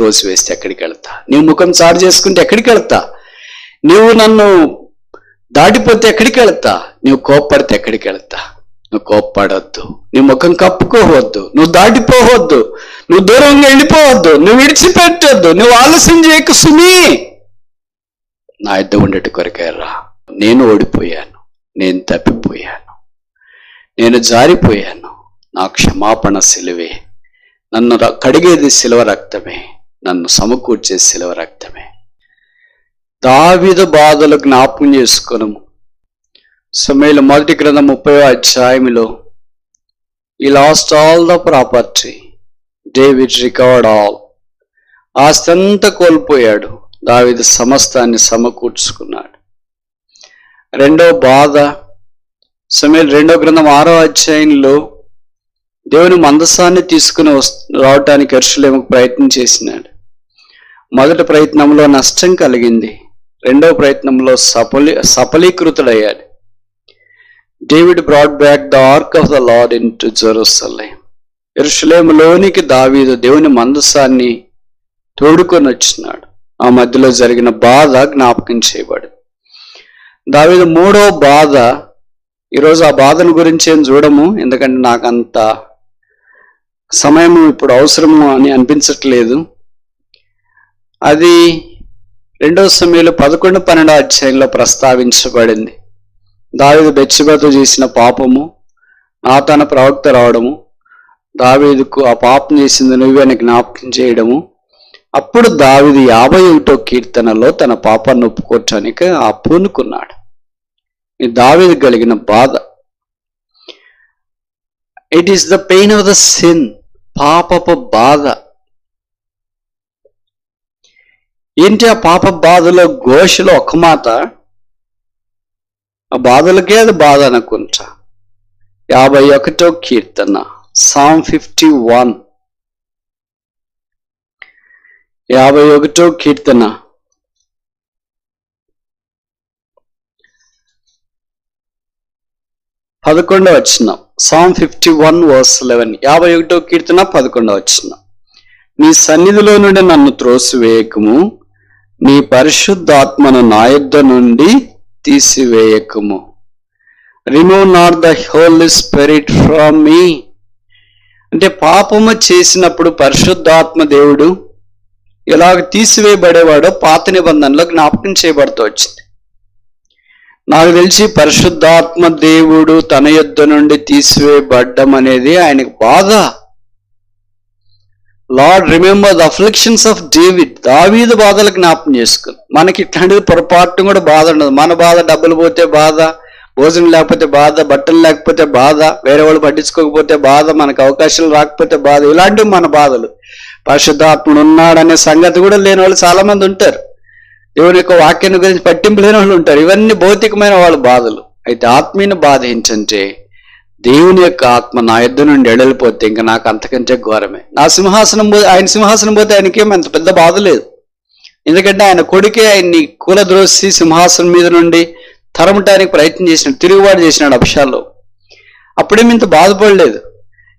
త్రోసివేస్తే ఎక్కడికి వెళ్తా? నీవు ముఖం చాటు చేసుకుంటే ఎక్కడికి వెళ్తా? నీవు నన్ను దాటిపోతే ఎక్కడికి వెళ్తా? నువ్వు కోప్పడితే ఎక్కడికి వెళ్తా? నువ్వు కోప్పడొద్దు, నీ ముఖం కప్పుకోవద్దు, నువ్వు దాటిపోవద్దు, నువ్వు దూరంగా వెళ్ళిపోవద్దు, నువ్వు విడిచిపెట్టొద్దు, నువ్వు ఆలస్యం చేయకు సుమీ. నా యుద్ధ ఉండేటి కొరకేరా. నేను ఓడిపోయాను, నేను తప్పిపోయాను, నేను జారిపోయాను. నా క్షమాపణ సిలువే, నన్ను కడిగేది సిలువ రక్తమే, నన్ను సమకూర్చే సిలువ రక్తమే. దావీదు బాధలు జ్ఞాపకం చేసుకొనుము. సమూయేలు మొదటి గ్రంథం 30వ అధ్యాయంలో ఈ last all the property, David recovered all. ఆస్తి అంతా కోల్పోయాడు, దావీదు సమస్తాన్ని సమకూర్చుకున్నాడు. రెండవ బాధ సమూయేలు 2వ గ్రంథం 6వ అధ్యాయంలో దేవుని మందసాన్ని తీసుకుని రావటానికి యెరూషలేముకు ప్రయత్నం చేసినాడు. మొదటి ప్రయత్నంలో నష్టం కలిగింది, రెండవ ప్రయత్నంలో సఫలీకృతుడయ్యాడు. David brought back the ark of the Lord into Jerusalem. యెరూషలేములోనికి దావీదు దేవుని మందసాన్ని తోడుకొని వచ్చినాడు. ఆ మధ్యలో జరిగిన బాధ జ్ఞాపకం చేయబడింది. దావీదు మూడో బాధ, ఈరోజు ఆ బాధను గురించి ఏం చూడము, ఎందుకంటే నాకు అంత సమయం ఇప్పుడు అవసరము అని అనిపించట్లేదు. అది 2వ సమూయేలు 11-12 అధ్యాయంలో ప్రస్తావించబడింది. దావీదు బెత్షెబతో చేసిన పాపము, నాతాను ప్రవక్త రావడము, దావీదుకు ఆ పాపం చేసింది నువ్వే అని జ్ఞాపకం చేయడము. అప్పుడు దావీదు 51వ కీర్తనలో తన పాపాన్ని ఒప్పుకోవటానికి పూనుకున్నాడు. ఈ దావీదు కలిగిన బాధ, it is the pain of the sin, పాపపు బాధ. ఏంటి ఆ పాప బాధలో ఘోషలో ఒక్క మాట, ఆ బాధలకే అది బాధ అనుకుంటా. 51వ కీర్తన, సామ్ 51, 51వ కీర్తన 11వ వచనం. సామ్ 51 verse 11, 51వ కీర్తన 11వ వచనం. నీ సన్నిధిలో నుండి నన్ను త్రోసివేయకము, నీ పరిశుద్ధాత్మను నా యొద్ద నుండి తీసివేయకము. Remove not the Holi Spirit from me. అంటే పాపము చేసినప్పుడు పరిశుద్ధాత్మ దేవుడు ఎలాగ తీసివేయబడేవాడో పాత నిబంధనలో జ్ఞాపకం చేయబడుతూ వచ్చింది. నాకు తెలిసి పరిశుద్ధాత్మ దేవుడు తన యొద్ద నుండి తీసివేయబడ్డం అనేది ఆయనకు బాధ. Lord remember the afflictions of David. దావీదు బాధలు జ్ఞాపకం చేసుకుని. మనకి ఇట్లాంటిది పొరపాటు కూడా బాధ ఉండదు. మన బాధ డబ్బులు పోతే బాధ, భోజనం లేకపోతే బాధ, బట్టలు లేకపోతే బాధ, వేరే వాళ్ళు పట్టించుకోకపోతే బాధ, మనకు అవకాశాలు రాకపోతే బాధ, ఇలాంటివి మన బాధలు. పరిశుద్ధాత్ముడు ఉన్నాడనే సంగతి కూడా లేని వాళ్ళు చాలా మంది ఉంటారు. దేవుని యొక్క వాక్యాన్ని గురించి పట్టింపు లేని వాళ్ళు ఉంటారు. ఇవన్నీ భౌతికమైన వాళ్ళ బాధలు. అయితే ఆత్మీయ బాధ ఏంటంటే, దేవుని యొక్క ఆత్మ నా యొద్ద నుండి ఎడలిపోతే ఇంకా నాకు అంతకంటే ఘోరమే. నా సింహాసనం ఆయన సింహాసనం పోతే ఆయనకేం అంత పెద్ద బాధ లేదు. ఎందుకంటే ఆయన కొడుకే ఆయన్ని కూలద్రోసి సింహాసనం మీద నుండి తరమటానికి ప్రయత్నం చేసినాడు, తిరుగుబాటు చేసినాడు అభిషాల్లో. అప్పుడేమి ఇంత బాధపడలేదు.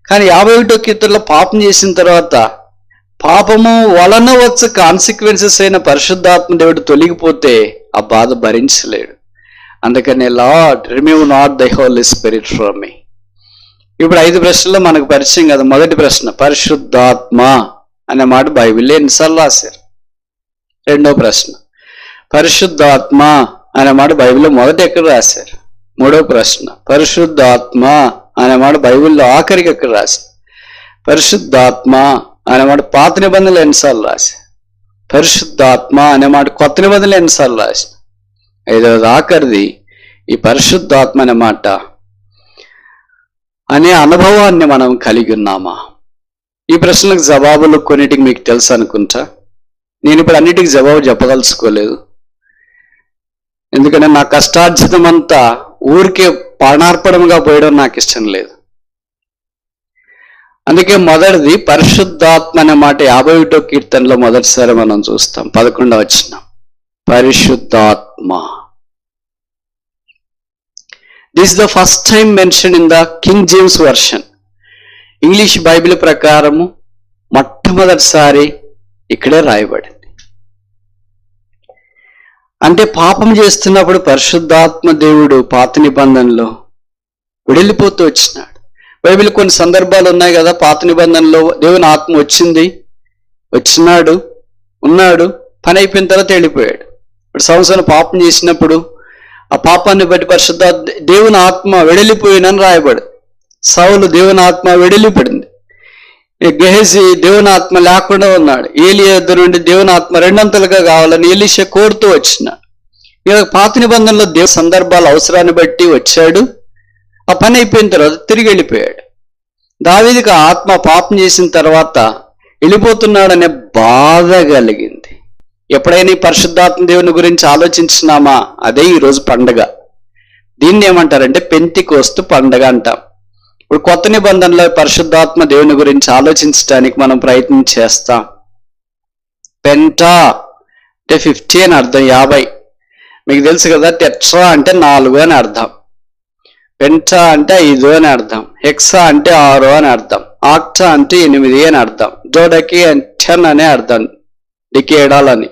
కానీ 51వ కీర్తనలో పాపం చేసిన తర్వాత పాపము వలన వచ్చే కాన్సిక్వెన్సెస్ అయిన పరిశుద్ధాత్మ దేవుడు తొలగిపోతే ఆ బాధ భరించలేడు. అందుకని Lord remove not the Holi Spirit from me. ఇప్పుడు 5 ప్రశ్నల్లో మనకు పరిచయం కదా. మొదటి ప్రశ్న, పరిశుద్ధాత్మ అనే మాట బైబిల్లో ఎన్నిసార్లు రాశారు? రెండో ప్రశ్న, పరిశుద్ధాత్మ అనే మాట బైబిల్లో మొదట ఎక్కడ రాశారు? మూడో ప్రశ్న, పరిశుద్ధాత్మ అనే మాట బైబిల్లో ఆఖరికి ఎక్కడ రాశారు? పరిశుద్ధాత్మ అనే మాట పాత నిబంధనలు ఎన్నిసార్లు రాశారు? పరిశుద్ధాత్మ అనే మాట కొత్త నిబంధనలు ఎన్నిసార్లు రాశారు? ఐదవది ఆఖరిది ఈ పరిశుద్ధాత్మ అనే మాట అనే అనుభవాన్ని మనం కలిగి ఉన్నామా? ఈ ప్రశ్నలకు జవాబులు కొన్నిటికి మీకు తెలుసు అనుకుంటా. నేను ఇప్పుడు అన్నిటికీ జవాబు చెప్పదలుచుకోలేదు. ఎందుకంటే నా కష్టార్జితం అంతా ఊరికే ప్రాణార్పణంగా పోయడం నాకు ఇష్టం లేదు. అందుకే మొదటిది పరిశుద్ధాత్మ అనే మాట 51వ కీర్తనలో మొదటిసారి మనం చూస్తాం. 11వ వచనం, పరిశుద్ధాత్మ. This the first time mention in the king James version. English Bible ప్రకారము మొట్టమొదటిసారి ఇక్కడే రాయబడింది. అంటే పాపం చేస్తున్నప్పుడు పరిశుద్ధాత్మ దేవుడు పాత నిబంధనలో విడిలిపోతూ వచ్చినాడు. బైబిల్ కొన్ని సందర్భాలు ఉన్నాయి కదా, పాత నిబంధనలో దేవుని ఆత్మ వచ్చినాడు, ఉన్నాడు, పని అయిపోయిన తర్వాత వెళ్ళిపోయాడు. ఇప్పుడు సంవత్సరం పాపం చేసినప్పుడు ఆ పాపాన్ని బట్టి దేవుని ఆత్మ వెడలిపోయినని రాయబడి, సౌలు దేవుని ఆత్మ వెడలిపడింది. గెహజీ దేవుని ఆత్మ లేకుండా ఉన్నాడు. ఏలియా దగ్గర నుండి దేవుని ఆత్మ రెండంతలుగా కావాలని ఎలీషా కోరుతూ వచ్చినాడు. ఇక పాత నిబంధనలో దేవుని సందర్భాల అవసరాన్ని బట్టి వచ్చాడు, ఆ పని అయిపోయిన తర్వాత తిరిగి వెళ్ళిపోయాడు. దావీదుకి ఆత్మ పాపం చేసిన తర్వాత వెళ్ళిపోతున్నాడనే బాధ కలిగింది. ఎప్పుడైనా ఈ పరిశుద్ధాత్మ దేవుని గురించి ఆలోచించినామా? అదే ఈరోజు పండగ. దీన్ని ఏమంటారంటే పెంతెకోస్తు పండగ అంటాం. ఇప్పుడు కొత్త నిబంధనలో పరిశుద్ధాత్మ దేవుని గురించి ఆలోచించడానికి మనం ప్రయత్నం చేస్తాం. పెంటా అంటే 50 అని అర్థం, 50. మీకు తెలుసు కదా, టెట్రా అంటే 4 అని అర్థం, పెంటా అంటే 5 అని అర్థం, హెక్సా అంటే 6 అని అర్థం, ఆక్టా అంటే 8 అని అర్థం, డోడకి అంటే 10 అనే అర్థం, డికేడాలని.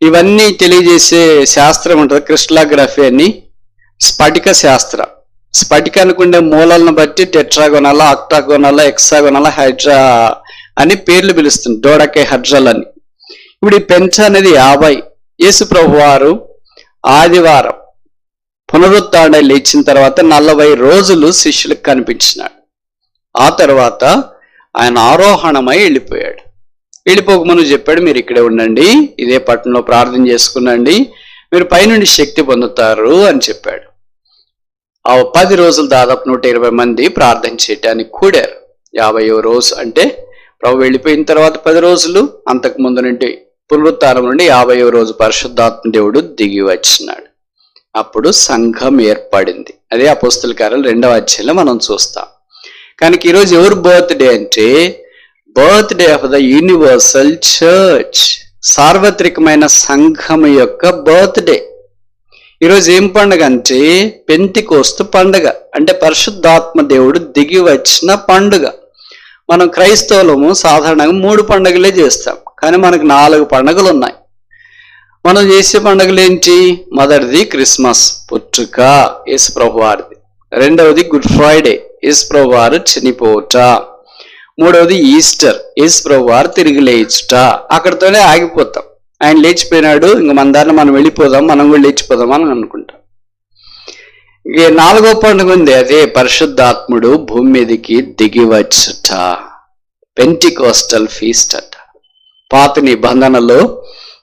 ఇవన్నీ తెలియజేసే శాస్త్రం ఉంటుంది, క్రిస్టలాగ్రఫీ అని. స్ఫటిక శాస్త్రం, స్ఫటికానికి ఉండే మూలాలను బట్టి టెట్రాగోనల, ఆక్టాగోనల, హెక్సాగోనల, హైడ్రా అని పేర్లు పిలుస్తుంది, డోడకే హడ్రల్ అని. ఇప్పుడు ఈ పెంచ అనేది 50. యేసు ప్రభు వారు ఆదివారం పునరుత్థానం లేచిన తర్వాత 40 రోజులు శిష్యులకు కనిపించినాడు. ఆ తర్వాత ఆయన ఆరోహణమై వెళ్ళిపోయాడు. వెళ్ళిపోకముందు చెప్పాడు, మీరు ఇక్కడే ఉండండి, ఇదే పట్టణంలో ప్రార్థన చేసుకునండి, మీరు పైనుండి శక్తి పొందుతారు అని చెప్పాడు. ఆ 10 రోజులు దాదాపు 120 మంది ప్రార్థన చేయటానికి కూడారు. 50వ రోజు అంటే ప్రభు వెళ్ళిపోయిన తర్వాత 10 రోజులు, అంతకు ముందు నుండి పునరుత్థానం నుండి 50వ రోజు పరిశుద్ధాత్మ దేవుడు దిగి వచ్చినాడు. అప్పుడు సంఘం ఏర్పడింది. అదే అపోస్తల కార్యాలు 2వ అధ్యాయంలో మనం చూస్తాం. కానీ ఈరోజు ఎవరు బర్త్డే అంటే birthday of the universal church, సార్వత్రికమైన సంఘం యొక్క బర్త్డే. ఈరోజు ఏం పండుగ అంటే పెంతెకోస్తు పండుగ, అంటే పరిశుద్ధాత్మ దేవుడు దిగి వచ్చిన పండుగ. మనం క్రైస్తవులము సాధారణంగా 3 పండుగలే చేస్తాం, కానీ మనకు 4 పండుగలు ఉన్నాయి. మనం చేసే పండుగలు ఏంటి? మొదటిది క్రిస్మస్, పుట్టుక యేసు ప్రభు వారిది. రెండవది గుడ్ ఫ్రైడే, యేసు ప్రభు వారు చనిపోవుట. మూడవది ఈస్టర్, యేసు ప్రభు వారు తిరిగి లేచుట. అక్కడితోనే ఆగిపోతాం. ఆయన లేచిపోయినాడు, ఇంక మన దారిని మనం వెళ్ళిపోదాం, మనం కూడా లేచిపోదాం అని అనుకుంటాం. ఇక 4వ పండుగ ఉంది, అదే పరిశుద్ధాత్ముడు భూమి మీదకి దిగి వచ్చుట, పెంటెకోస్టల్ ఫీస్ట్ అట. పాత నిబంధనలో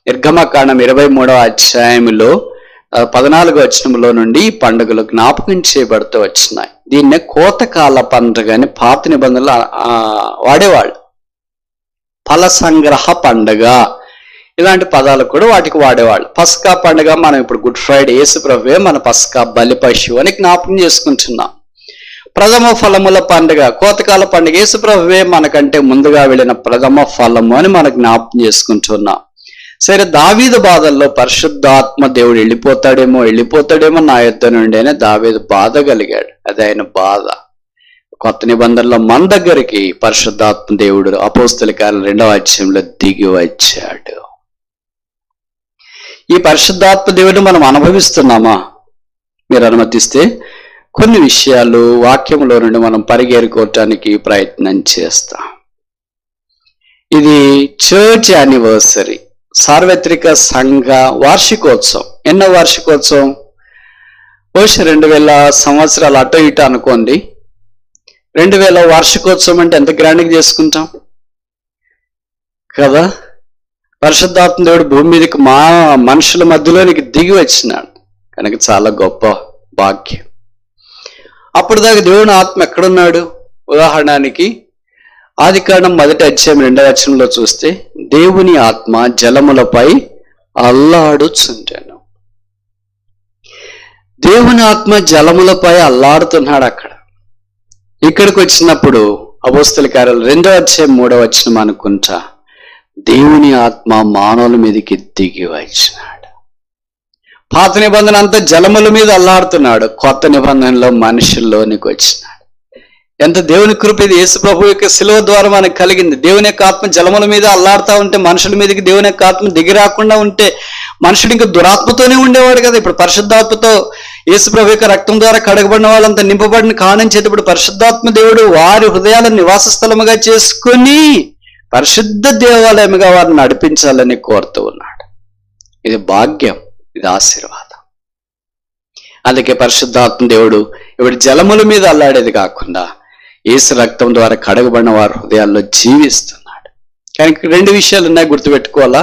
నిర్గమకాండం 23వ అధ్యాయంలో 14వ వచనంలో నుండి ఈ పండుగలు జ్ఞాపకం చేయబడుతూ వచ్చినాయి. దీన్నే కోతకాల పండుగ అని పాత నిబంధనలు వాడేవాళ్ళు. ఫల సంగ్రహ పండుగ, ఇలాంటి పదాలు కూడా వాటికి వాడేవాళ్ళు. పస్కా పండుగ, మనం ఇప్పుడు గుడ్ ఫ్రైడే, యేసు ప్రభువే మన పస్కా బలి పశువు అని జ్ఞాపకం చేసుకుంటున్నాం. ప్రథమ ఫలముల పండుగ, కోతకాల పండుగ, యేసు ప్రభువే మనకంటే ముందుగా వెళ్ళిన ప్రథమ ఫలము అని మనం జ్ఞాపకం చేసుకుంటున్నాం. సరే, దావీదు బాధల్లో పరిశుద్ధాత్మ దేవుడు వెళ్ళిపోతాడేమో నా యుద్ధ నుండి అని దావీదు బాధ కలిగాడు. అది ఆయన బాధ. కొత్త నిబంధనలో మన దగ్గరికి పరిశుద్ధాత్మ దేవుడు అపోస్తల కార్యాలు 2వ అధ్యాయంలో దిగి వచ్చాడు. ఈ పరిశుద్ధాత్మ దేవుడిని మనం అనుభవిస్తున్నామా? మీరు అనుమతిస్తే కొన్ని విషయాలు వాక్యంలో నుండి మనం పరిగెరుకోవటానికి ప్రయత్నం చేస్తాం. ఇది చర్చ్ యానివర్సరీ, సార్వత్రిక సంఘ వార్షికోత్సవం. ఎన్నో వార్షికోత్సవం? బహుశా 2000 సంవత్సరాలు అటో ఇటో అనుకోండి. 2000 వార్షికోత్సవం అంటే ఎంత గ్రాండ్గా చేసుకుంటాం కదా. పరిశుద్ధాత్మ దేవుడు భూమి మీదకి మనుషుల మధ్యలోనికి దిగి వచ్చినాడు కనుక చాలా గొప్ప భాగ్యం. అప్పుడు దాకా దేవుని ఆత్మ ఎక్కడున్నాడు? ఉదాహరణకి ఆదికాండం 1వ అధ్యాయం 2వ వచనంలో చూస్తే దేవుని ఆత్మ జలములపై అల్లాడుచుండెను. దేవుని ఆత్మ జలములపై అల్లాడుతున్నాడు అక్కడ. ఇక్కడికి వచ్చినప్పుడు అపోస్తల కార్యాలు 2వ అధ్యాయం 3వ వచనం అనుకుంటా, దేవుని ఆత్మ మానవుల మీదకి దిగి వచ్చినాడు. పాత నిబంధన అంతా జలముల మీద అల్లాడుతున్నాడు, కొత్త నిబంధనలో మనుషుల్లోనికి వచ్చినాడు. ఎంత దేవుని కృప ఇది! యేసు ప్రభు యొక్క శిలువ ద్వారా మనకు కలిగింది. దేవుని యొక్క ఆత్మ జలముల మీద అల్లాడుతూ ఉంటే, మనుషుల మీదకి దేవుని యొక్క ఆత్మ దిగి రాకుండా ఉంటే మనుషుడు ఇంకా దురాత్మతోనే ఉండేవాడు కదా. ఇప్పుడు పరిశుద్ధాత్మతో యేసు ప్రభు యొక్క రక్తం ద్వారా కడగబడిన వాళ్ళంతా నింపబడిన కానించేది ఇప్పుడు పరిశుద్ధాత్మ దేవుడు వారి హృదయాలను నివాస స్థలముగా చేసుకుని పరిశుద్ధ దేవాలయముగా వారిని నడిపించాలని కోరుతూ ఉన్నాడు. ఇది భాగ్యం, ఇది ఆశీర్వాదం. అందుకే పరిశుద్ధాత్మ దేవుడు ఇప్పుడు జలముల మీద అల్లాడేది కాకుండా యేసు రక్తం ద్వారా కడగబడిన వారి హృదయాల్లో జీవిస్తున్నాడు. కానీ 2 విషయాలు ఉన్నాయి, గుర్తుపెట్టుకోవాలా.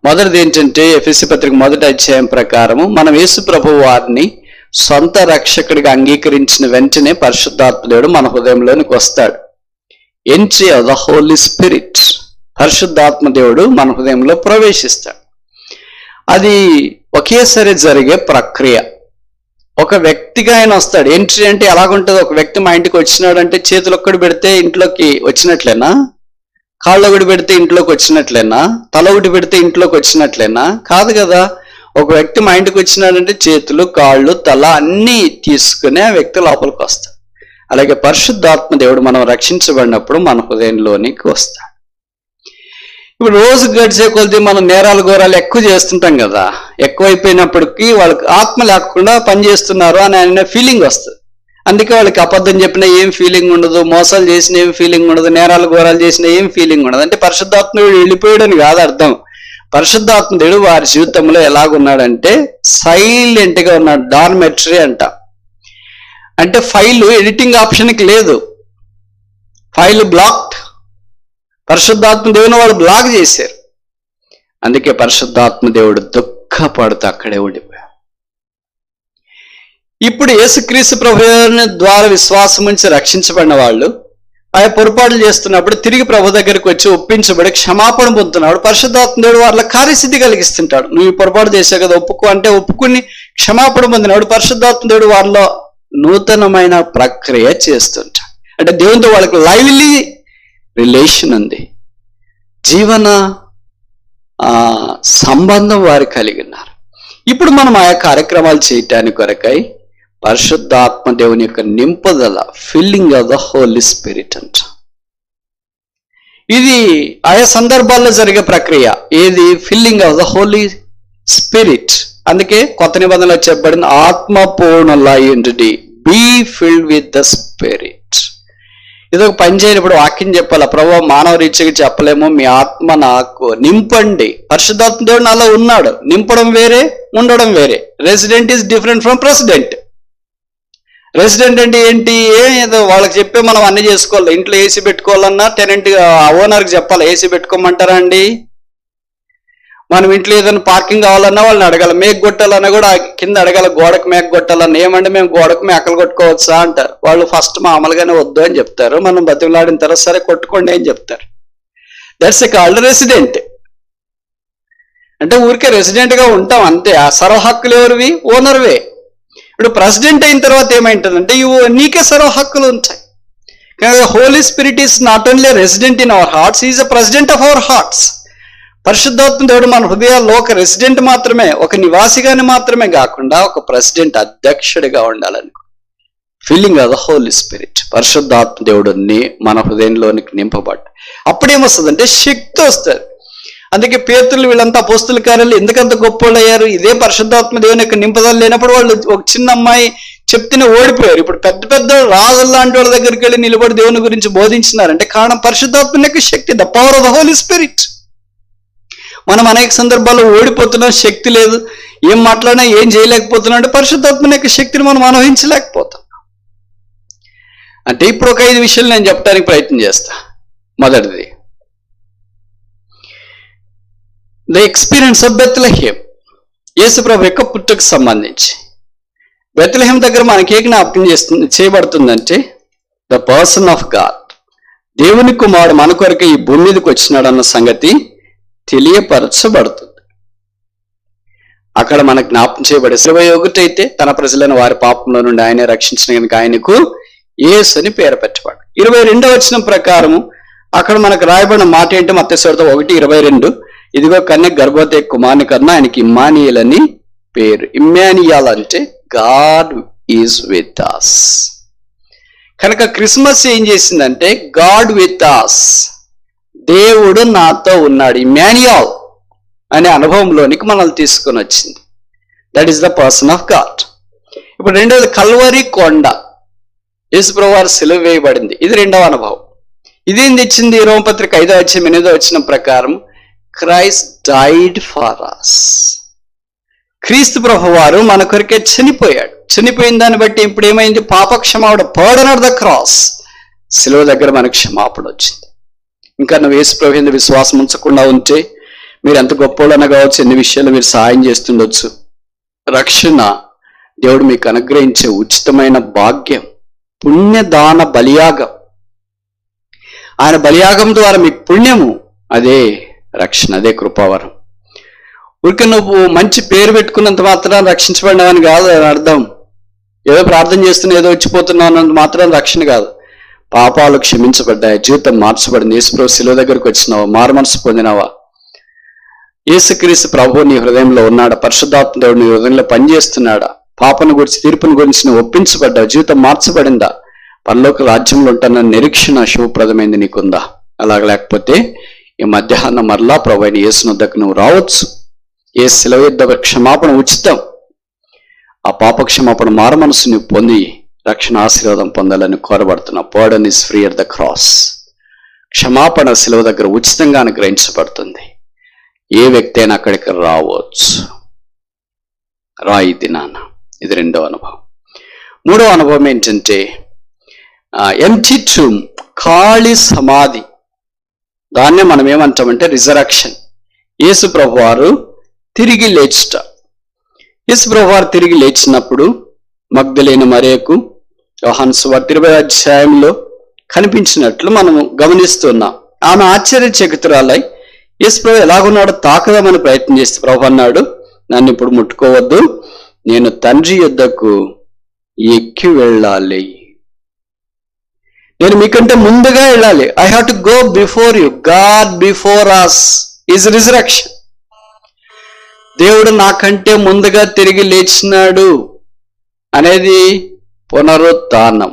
మొదటిది ఏంటంటే, ఎఫెసీ పత్రిక 1వ అధ్యాయం ప్రకారము మనం యేసు ప్రభు వారిని సొంత రక్షకుడిగా అంగీకరించిన వెంటనే పరిశుద్ధాత్మ దేవుడు మన హృదయంలోనికి వస్తాడు. Entry of the Holi spirit, పరిశుద్ధాత్మ దేవుడు మన హృదయంలో ప్రవేశిస్తాడు. అది ఒకేసారి జరిగే ప్రక్రియ. ఒక వ్యక్తిగా ఆయన వస్తాడు. ఎంట్రీ అంటే ఎలాగుంటుంది? ఒక వ్యక్తి మా ఇంటికి వచ్చినాడంటే చేతులు ఒక్కడు పెడితే ఇంట్లోకి వచ్చినట్లేనా? కాళ్ళు ఒకటి పెడితే ఇంట్లోకి వచ్చినట్లేనా? తల ఒకటి పెడితే ఇంట్లోకి వచ్చినట్లేనా? కాదు కదా. ఒక వ్యక్తి మా ఇంటికి వచ్చినాడంటే చేతులు, కాళ్ళు, తల అన్నీ తీసుకుని ఆ వ్యక్తి లోపలికి వస్తాడు. అలాగే పరిశుద్ధాత్మ దేవుడు మనం రక్షించబడినప్పుడు మన హృదయంలోనికి వస్తాడు. ఇప్పుడు రోజు గడిచే కొద్ది మనం నేరాలు ఘోరాలు ఎక్కువ చేస్తుంటాం కదా. ఎక్కువైపోయినప్పటికీ వాళ్ళకి ఆత్మ లేకుండా పనిచేస్తున్నారు అని ఫీలింగ్ వస్తుంది. అందుకే వాళ్ళకి అబద్ధం చెప్పినా ఏం ఫీలింగ్ ఉండదు, మోసాలు చేసినా ఏం ఫీలింగ్ ఉండదు, నేరాలు ఘోరాలు చేసినా ఏం ఫీలింగ్ ఉండదు. అంటే పరిశుద్ధాత్మ దేవుడు వెళ్ళిపోయాడని కాదు అర్థం. పరిశుద్ధాత్మ దేవుడు వారి జీవితంలో ఎలాగున్నాడంటే సైలెంట్ గా ఉన్నాడు. డార్మెటరీ అంట. అంటే ఫైల్ ఎడిటింగ్ ఆప్షన్కి లేదు, ఫైల్ బ్లాక్డ్. పరిశుద్ధాత్మ దేవుని వాళ్ళు బ్లాక్ చేశారు. అందుకే పరిశుద్ధాత్మ దేవుడు దుఃఖపడుతూ అక్కడే ఉండిపోయాడు. ఇప్పుడు యేసుక్రీస్తు ప్రభువుని ద్వారా విశ్వాసం నుంచి రక్షించబడిన వాళ్ళు ఆ పొరపాట్లు చేస్తున్నప్పుడు తిరిగి ప్రభు దగ్గరికి వచ్చి ఒప్పించబడి క్షమాపణ పొందుతున్నాడు. పరిశుద్ధాత్మ దేవుడు వాళ్ళ కార్యసిద్ధి కలిగిస్తుంటాడు. నువ్వు ఈ పొరపాటు చేసావు కదా, ఒప్పుకో అంటే ఒప్పుకుని క్షమాపణ పొందినాడు. పరిశుద్ధాత్మ దేవుడు వాళ్ళలో నూతనమైన ప్రక్రియ చేస్తుంటాడు. అంటే దేవునితో వాళ్ళకి లైవ్లీ రిలేషన్ ఉంది, జీవన సంబంధం వారు కలిగి ఉన్నారు. ఇప్పుడు మనం ఆయా కార్యక్రమాలు చేయటానికి కొరకై పరిశుద్ధాత్మ దేవుని యొక్క నింపుదల, filling of the Holi Spirit అంట. ఇది ఆయా సందర్భాల్లో జరిగే ప్రక్రియ. ఏది? Filling of the Holi Spirit. అందుకే కొత్త నిబంధనలో చెప్పబడిన ఆత్మపూర్ణులైయుండుడి, be filled with the Spirit. ఇది ఒక పని చేయనప్పుడు వాక్యం చెప్పాలి. ప్రభు మానవ రీతిగా చెప్పలేము, మీ ఆత్మ నాకు నింపండి. పరిశుద్ధాత్మ దేవుడు నాలో ఉన్నాడు. నింపడం వేరే, ఉండడం వేరే. Resident is different from president. Resident అంటే ఏంటి? ఏదో వాళ్ళకి చెప్పే మనం అన్ని చేసుకోవాలి. ఇంట్లో ఏసీ పెట్టుకోవాలన్నా టెనెంట్ ఓనర్కి చెప్పాలి, ఏసీ పెట్టుకోమంటారా అండి? మనం ఇంట్లో ఏదైనా పార్కింగ్ కావాలన్నా వాళ్ళని అడగాలి. మేక కొట్టాలన్నా కూడా కింద అడగాలి, గోడకు మేక కొట్టాలన్నా. ఏమంటే మేము గోడకు మేకలు కొట్టుకోవచ్చా అంటారు. వాళ్ళు ఫస్ట్ మామూలుగానే వద్దు అని చెప్తారు. మనం బతిమలాడిన తర్వాత సరే కొట్టుకోండి అని చెప్తారు. That's a called resident. అంటే ఊరికే రెసిడెంట్ గా ఉంటాం అంతే. ఆ సర్వ హక్కులు ఎవరివి? ఓనర్వే. ఇప్పుడు ప్రెసిడెంట్ అయిన తర్వాత ఏమైంటుందంటే నీకే సర్వ హక్కులు ఉంటాయి. కానీ Holy Spirit is not only resident in our hearts, is a president of our hearts. పరిశుద్ధాత్మ దేవుడు మన హృదయాల్లో ఒక రెసిడెంట్ మాత్రమే, ఒక నివాసిగాని మాత్రమే కాకుండా ఒక ప్రెసిడెంట్, అధ్యక్షుడిగా ఉండాలని. Feeling of the Holi spirit. పరిశుద్ధాత్మ దేవుడిని మన హృదయంలోనికి నింపబడ్డ అప్పుడేమొస్తుందంటే శక్తి వస్తుంది. అందుకే పేతులు వీళ్ళంతా అపోస్తుల కార్యాలు ఎందుకంత గొప్పవాళ్ళు అయ్యారు? ఇదే పరిశుద్ధాత్మ దేవుని యొక్క నింపదల లేనప్పుడు వాళ్ళు ఒక చిన్న అమ్మాయి చెప్తేనే ఓడిపోయారు. ఇప్పుడు పెద్ద పెద్ద రాజుల లాంటి వాళ్ళ దగ్గరికి వెళ్ళి నిలబడి దేవుని గురించి బోధించినారంటే కారణం పరిశుద్ధాత్మ యొక్క శక్తి, the power of the Holi Spirit. మనం అనేక సందర్భాల్లో ఓడిపోతున్నాం, శక్తి లేదు, ఏం మాట్లాడినా ఏం చేయలేకపోతున్నాం అంటే పరిశుద్ధాత్మ యొక్క శక్తిని మనం అనుభవించలేకపోతాం. అంటే ఇప్పుడు ఒక 5 విషయాలు నేను చెప్పడానికి ప్రయత్నం చేస్తా. మొదటిది, ద ఎక్స్పీరియన్స్ ఆఫ్ బెత్లెహేమ్. యేసుప్రభు యొక్క పుట్టుకు సంబంధించి బెత్లెహేమ్ దగ్గర మనకి ఏ జ్ఞాపకం చేయబడుతుందంటే ద పర్సన్ ఆఫ్ గాడ్. దేవుని కుమారుడు మన కొరకు ఈ భూమి మీదకి వచ్చినాడు అన్న సంగతి తెలియపరచబడుతుంది. అక్కడ మనకు జ్ఞాపకం చేయబడే 21 అయితే తన ప్రజలను వారి పాపంలో నుండి ఆయనే రక్షించిన కనుక ఆయనకు యేసు అని పేరు పెట్టబడు. 22వ వచనం ప్రకారము అక్కడ మనకు రాయబడిన మాట ఏంటి? మత్తయి సువార్త 1:22, ఇదిగో కన్య గర్భవతి కుమారుని కన్నా ఆయనకి ఇమ్మానియేల్ అని పేరు. ఇమ్మానియాల్ అంటే గాడ్ ఈజ్ విత్ us. కనుక క్రిస్మస్ ఏం చేసిందంటే గాడ్ విత్ us, దేవుడు నాతో ఉన్నాడు, ఇమ్మాన్యుయల్ అనే అనుభవంలోనికి మనల్ని తీసుకొని వచ్చింది. That is the person of God. ఇప్పుడు రెండవది కల్వరి కొండ, యేసుప్రభువు వారు సిలువ వేయబడింది. ఇది రెండవ అనుభవం. ఇదేం తెచ్చింది? రోమపత్రిక 5:8 ప్రకారం క్రైస్ట్ డైడ్ ఫర్ us. క్రీస్తు ప్రభువారు మన కొరికే చనిపోయాడు. చనిపోయిన దాన్ని బట్టి ఇప్పుడు ఏమైంది? పాప క్షమాపణ, పర్డన్ ఆఫ్ ద క్రాస్. సిలువ దగ్గర మనకు క్షమాపణ వచ్చింది. ఇంకా నువ్వు యేసు ప్రభు యందు విశ్వాసం ఉంచకుండా ఉంటే, మీరు ఎంత గొప్పవాళ్ళన కావచ్చు, ఎన్ని విషయాలు మీరు సహాయం చేస్తుండొచ్చు, రక్షణ దేవుడు మీకు అనుగ్రహించే ఉచితమైన భాగ్యం, పుణ్యదాన బలియాగం. ఆయన బలియాగం ద్వారా మీకు పుణ్యము, అదే రక్షణ, అదే కృపావరం. ఊరికే నువ్వు మంచి పేరు పెట్టుకున్నంత మాత్రం రక్షించబడినవని కాదు అని అర్థం. ఏదో ప్రార్థన చేస్తున్నా ఏదో వచ్చిపోతున్నావు అన్నంత మాత్రం రక్షణ కాదు. పాపాలు క్షమించబడ్డాయి, జీవితం మార్చబడింది. యేసుప్రభు శిలువ దగ్గరకు వచ్చినావా, మారు మనసు పొందినావా, యేసుక్రీస్తు ప్రభు నీ హృదయంలో ఉన్నాడా, పరిశుద్ధాత్మ దేవుడు నీ హృదయంలో పనిచేస్తున్నాడా, పాపను గురించి తీర్పును గురించి నువ్వు ఒప్పించబడ్డా, జీవితం మార్చబడిందా, పరలోక రాజ్యంలో ఉంటానన్న నిరీక్షణ శుభప్రదమైంది నీకుందా? అలాగ లేకపోతే ఈ మధ్యాహ్నం మరలా ప్రభు అయిన యేసు వద్దకు నువ్వు రావచ్చు. ఏ శిలువ యొద్ద క్షమాపణ ఉచితం. ఆ పాప క్షమాపణ మారు మనసు నువ్వు పొంది రక్షణ ఆశీర్వాదం పొందాలని కోరబడుతున్నా. Pardon is free at the cross. క్షమాపణ శిలువ దగ్గర ఉచితంగా అనుగ్రహించబడుతుంది. ఏ వ్యక్తి అయినా అక్కడికి రావచ్చు. ఇది నాన్న. ఇది రెండవ అనుభవం. మూడవ అనుభవం ఏంటంటే ఎంప్టీ టూమ్, ఖాళీ సమాధి. దాన్నే మనం ఏమంటామంటే రిజరక్షన్. యేసు ప్రభు వారు తిరిగి లేచుట. యేసు ప్రభు వారు తిరిగి లేచినప్పుడు మగ్దలేని మరియకు యోహాను సువార్త 20 కనిపించినట్లు మనము గమనిస్తున్నాం. ఆమె ఆశ్చర్యచకితురాలై యేసు ప్రభు ఎలాగున్నాడో తాకదామని ప్రయత్నం చేస్తే ప్రభు అన్నాడు, నన్ను ఇప్పుడు ముట్టుకోవద్దు, నేను తండ్రి యొద్దకు ఎక్కి వెళ్ళాలి, నేను మీకంటే ముందుగా వెళ్ళాలి. I have to go before you. God before us is resurrection. దేవుడు నాకంటే ముందుగా తిరిగి లేచినాడు అనేది పునరుత్థానం.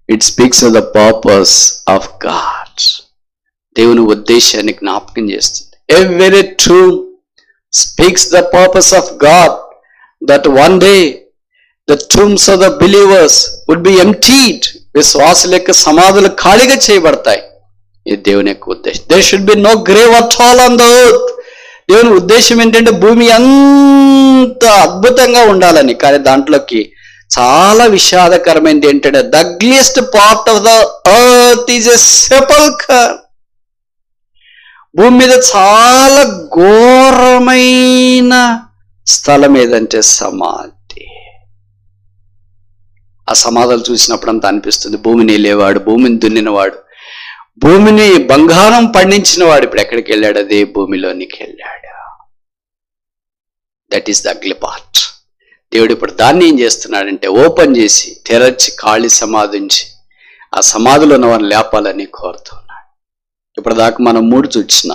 It speaks of the purpose of God. దేవుని ఉద్దేశాన్ని జ్ఞాపకం చేస్తుంది. Every truth speaks the purpose of God, that one day the tombs of the believers would be emptied. విశ్వాసుల యొక్క సమాధులు ఖాళీగా చేయబడతాయి. ఇది దేవుని యొక్క ఉద్దేశం. There should be no grave at all on the earth. దేవుని ఉద్దేశం ఏంటంటే భూమి అంత అద్భుతంగా ఉండాలని. కానీ దాంట్లోకి చాలా విషాదకరమైనది ఏంటంటే the ugliest part of the earth is a sepulcher. భూమి మీద చాలా ఘోరమైన స్థలం ఏదంటే సమాధి. ఆ సమాధులు చూసినప్పుడు అంతా అనిపిస్తుంది, భూమిని లేవాడు, భూమిని దున్నినవాడు, భూమిని బంగారం పండించిన వాడు ఇప్పుడు ఎక్కడికి వెళ్ళాడు? అదే భూమిలోనికి వెళ్ళాడు. That is the ugly part. దేవుడు ఇప్పుడు దాన్ని ఏం చేస్తున్నాడంటే ఓపెన్ చేసి తెరచి ఖాళీ సమాధించి ఆ సమాధిలో ఉన్న వారిని లేపాలని కోరుతున్నాడు. ఇప్పుడు దాకా మనం 3 చూసిన.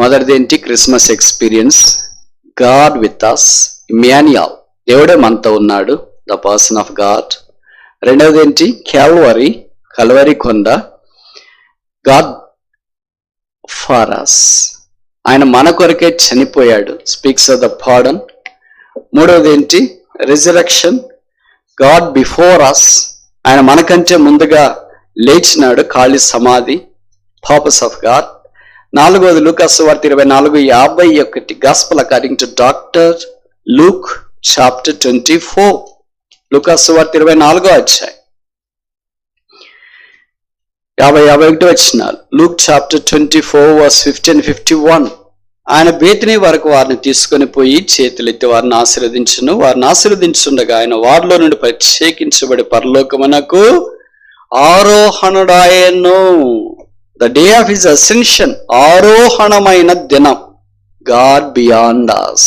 మొదటిది ఏంటి? Christmas experience, God with us, Immanuel, దేవుడే మనతో ఉన్నాడు, ద పర్సన్ ఆఫ్ గాడ్. రెండవది ఏంటి? క్యాల్వరీ, కల్వరి కొండ, గాడ్ ఫర్ us, ఆయన మన కొరకే చనిపోయాడు, స్పీక్స్ ఆఫ్ ద పార్డన్. మూడవది ఏంటి? రిజరక్షన్, గాడ్ బిఫోర్ us, ఆయన మనకంటే ముందుగా లేచినాడు, ఖాళీ సమాధి, పర్పస్ ఆఫ్ గాడ్. నాలుగవది లూకా సువార్త 24:51, gospel according to doctor Luke chapter 24. లూకా సువార్త 24 50-51. Luke chapter 24 verse 50 and 51. ఆయన బేతనీ వరకు వారిని తీసుకొని పోయి చేతులెత్తి వారిని ఆశీర్వదించును. వారిని ఆశీర్వదించుండగా ఆయన వారిలో నుండి ప్రత్యేకించబడి పరలోకమునకు ఆరోహణుడాయను. The day of his ascension, ఆరోహణమైన దినం. గాడ్ బియాండ్ us,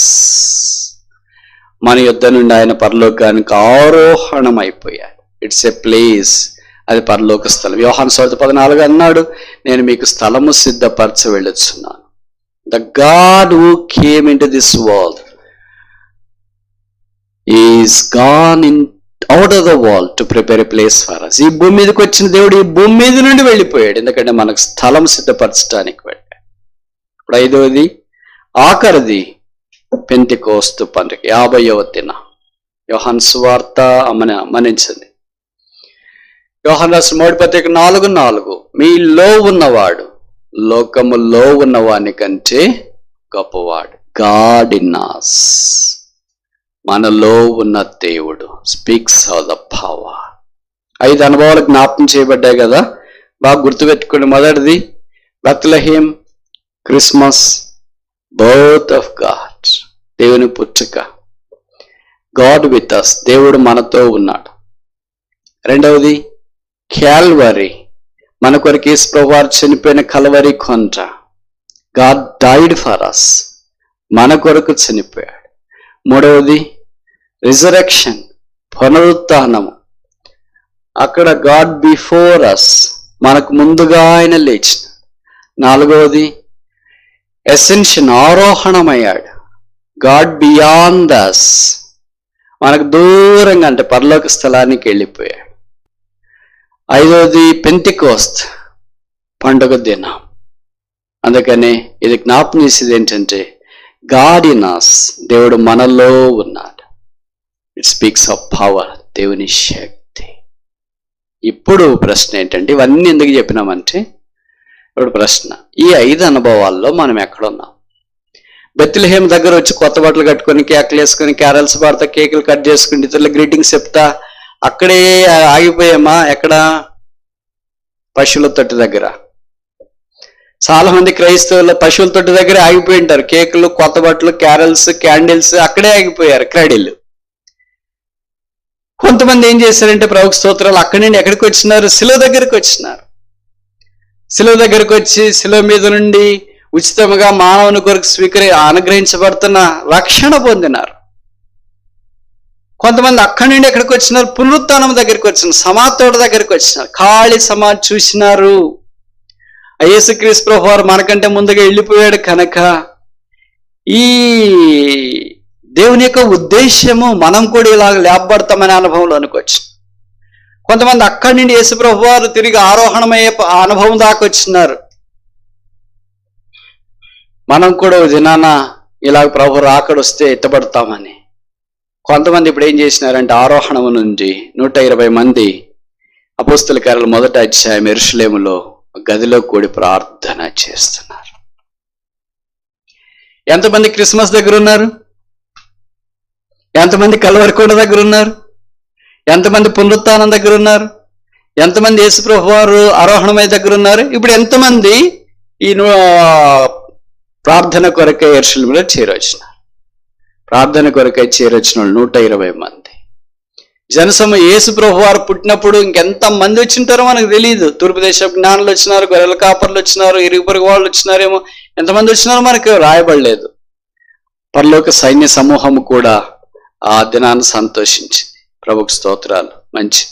మన యుద్ధ నుండి ఆయన పరలోకానికి ఆరోహణం అయిపోయాడు. ఇట్స్ ఎ ప్లేస్, అది పరలోక స్థలం. యోహాను సువార్త 14 అన్నాడు, నేను మీకు స్థలము సిద్ధపరచ వెళ్ళొచ్చున్నాను. The god who came into this world is gone in out of the world to prepare a place for us. ఈ భూమి మీదకి వచ్చిన దేవుడు ఈ భూమి మీద నుండి వెళ్ళిపోయాడు, ఎందుకంటే మనకు స్థలం సిద్ధపరచడానికి వెళ్ళాడు. ఇప్పుడు 5వది ఆఖరిది పెంతెకోస్తు పండుగ 50వ దినం. యోహాను సువార్త మన్నించండి, యోహాను రాసిన మొదటి పత్రిక 4:4, మీలో ఉన్నవాడు లోకములో ఉన్నవాని కంటే గొప్పవాడు. గాడ్ ఇన్ us, మనలో ఉన్న దేవుడు స్పీక్స్ ఆఫ్ ద పవర్. 5 అనుభవాలు జ్ఞాపకం చేయబడ్డాయి కదా, బాగా గుర్తుపెట్టుకోండి. మొదటిది Bethlehem, Christmas, birth of God, దేవుని పుట్టుక, గాడ్ విత్ us, దేవుడు మనతో ఉన్నాడు. రెండవది క్యాల్వరీ, మన కొరకు యేసు ప్రభువారు చనిపోయిన కల్వరీ కొండ, గాడ్ డైడ్ ఫర్ us, మన కొరకు చనిపోయాడు. మూడవది రిజరెక్షన్, పునరుత్థానము, అక్కడ గాడ్ బిఫోర్ us, మనకు ముందుగా ఆయన లేచిన. నాలుగవది ఎసెన్షన్, ఆరోహణమయ్యాడు, గాడ్ బియాండ్ us, మనకు దూరంగా అంటే పరలోక స్థలానికి వెళ్ళిపోయాడు. 5వది పెంతెకోస్తు పండుగ దినం. అందుకనే ఇది జ్ఞాపకం చేసేది ఏంటంటే గాడ్ ఇన్ us, దేవుడు మనలో ఉన్నాడు. ఇట్ స్పీక్స్ ఆఫ్ పవర్, దేవుని శక్తి. ఇప్పుడు ప్రశ్న ఏంటంటే, ఇవన్నీ ఎందుకు చెప్పినామంటే, ఇప్పుడు ప్రశ్న, ఈ 5 అనుభవాల్లో మనం ఎక్కడున్నాం? బెత్లెహేమ్ దగ్గర వచ్చి కొత్త బట్టలు కట్టుకొని, కేకలు వేసుకొని, క్యారల్స్ పాడతా, కేకులు కట్ చేసుకుని, ఇతరుల గ్రీటింగ్స్ చెప్తా అక్కడే ఆగిపోయామా? ఎక్కడ? పశువుల తొట్టి దగ్గర. చాలా మంది క్రైస్తవుల పశువుల తొట్టి దగ్గర ఆగిపోయి ఉంటారు. కేకులు, కొత్త బట్టలు, క్యారల్స్, క్యాండిల్స్ అక్కడే ఆగిపోయారు, క్రైడీలు. కొంతమంది ఏం చేశారంటే, ప్రభువు స్తోత్రాలు, అక్కడి నుండి ఎక్కడికి వచ్చినారు? శిలువ దగ్గరికి వచ్చినారు. శిలువ దగ్గరికి వచ్చి శిలువ మీద నుండి ఉచితంగా మానవుని కొరకు అనుగ్రహించబడుతున్న రక్షణ పొందినారు. కొంతమంది అక్కడి నుండి ఎక్కడికి వచ్చినారు? పునరుత్థానం దగ్గరికి వచ్చినారు, సమాధి దగ్గరికి వచ్చినారు, ఖాళీ సమాధి చూసినారు. యేసుక్రీస్తు ప్రభువారు మనకంటే ముందుగా వెళ్ళిపోయాడు కనుక ఈ దేవుని యొక్క ఉద్దేశము మనం కూడా ఇలాగ లేపబడతామనే అనుభవంలోనికి వచ్చింది. కొంతమంది అక్కడి నుండి యేసు ప్రభువారు తిరిగి ఆరోహణమయ్యే అనుభవం దాకా వచ్చినారు. మనం కూడా దినాన ఇలాగ ప్రభు రాకడొస్తే ఎత్తబడతామని. కొంతమంది ఇప్పుడు ఏం చేసినారంటే, ఆరోహణం నుండి 120 మంది అపోస్తల కార్యాలు 1వ అధ్యాయం యెరూషలేములో గదిలో కూడి ప్రార్థన చేస్తున్నారు. ఎంతమంది క్రిస్మస్ దగ్గర ఉన్నారు? ఎంతమంది కల్వరి కొండ దగ్గర ఉన్నారు? ఎంతమంది పునరుత్థానం దగ్గర ఉన్నారు? ఎంతమంది యేసు ప్రభువారు ఆరోహణమై దగ్గర ఉన్నారు? ఇప్పుడు ఎంతమంది ఈ ప్రార్థన కొరకై యెరూషలేములో చేరొచ్చినారు? ప్రార్థన కొరకై చేరొచ్చిన వాళ్ళు 120 మంది. జనసమూహం యేసు ప్రభువారు పుట్టినప్పుడు ఇంకెంత మంది వచ్చింటారో మనకు తెలియదు. తూర్పు దేశ జ్ఞానులు వచ్చినారు, గొర్రెల కాపర్లు వచ్చినారు, ఇరుగు పొరుగు వాళ్ళు వచ్చినారేమో, ఎంతమంది వచ్చినారో మనకు రాయబడలేదు. పరలోక సైన్య సమూహము కూడా ఆ దినాన్ని సంతోషించింది. ప్రభుకు స్తోత్రాలు. మంచిది.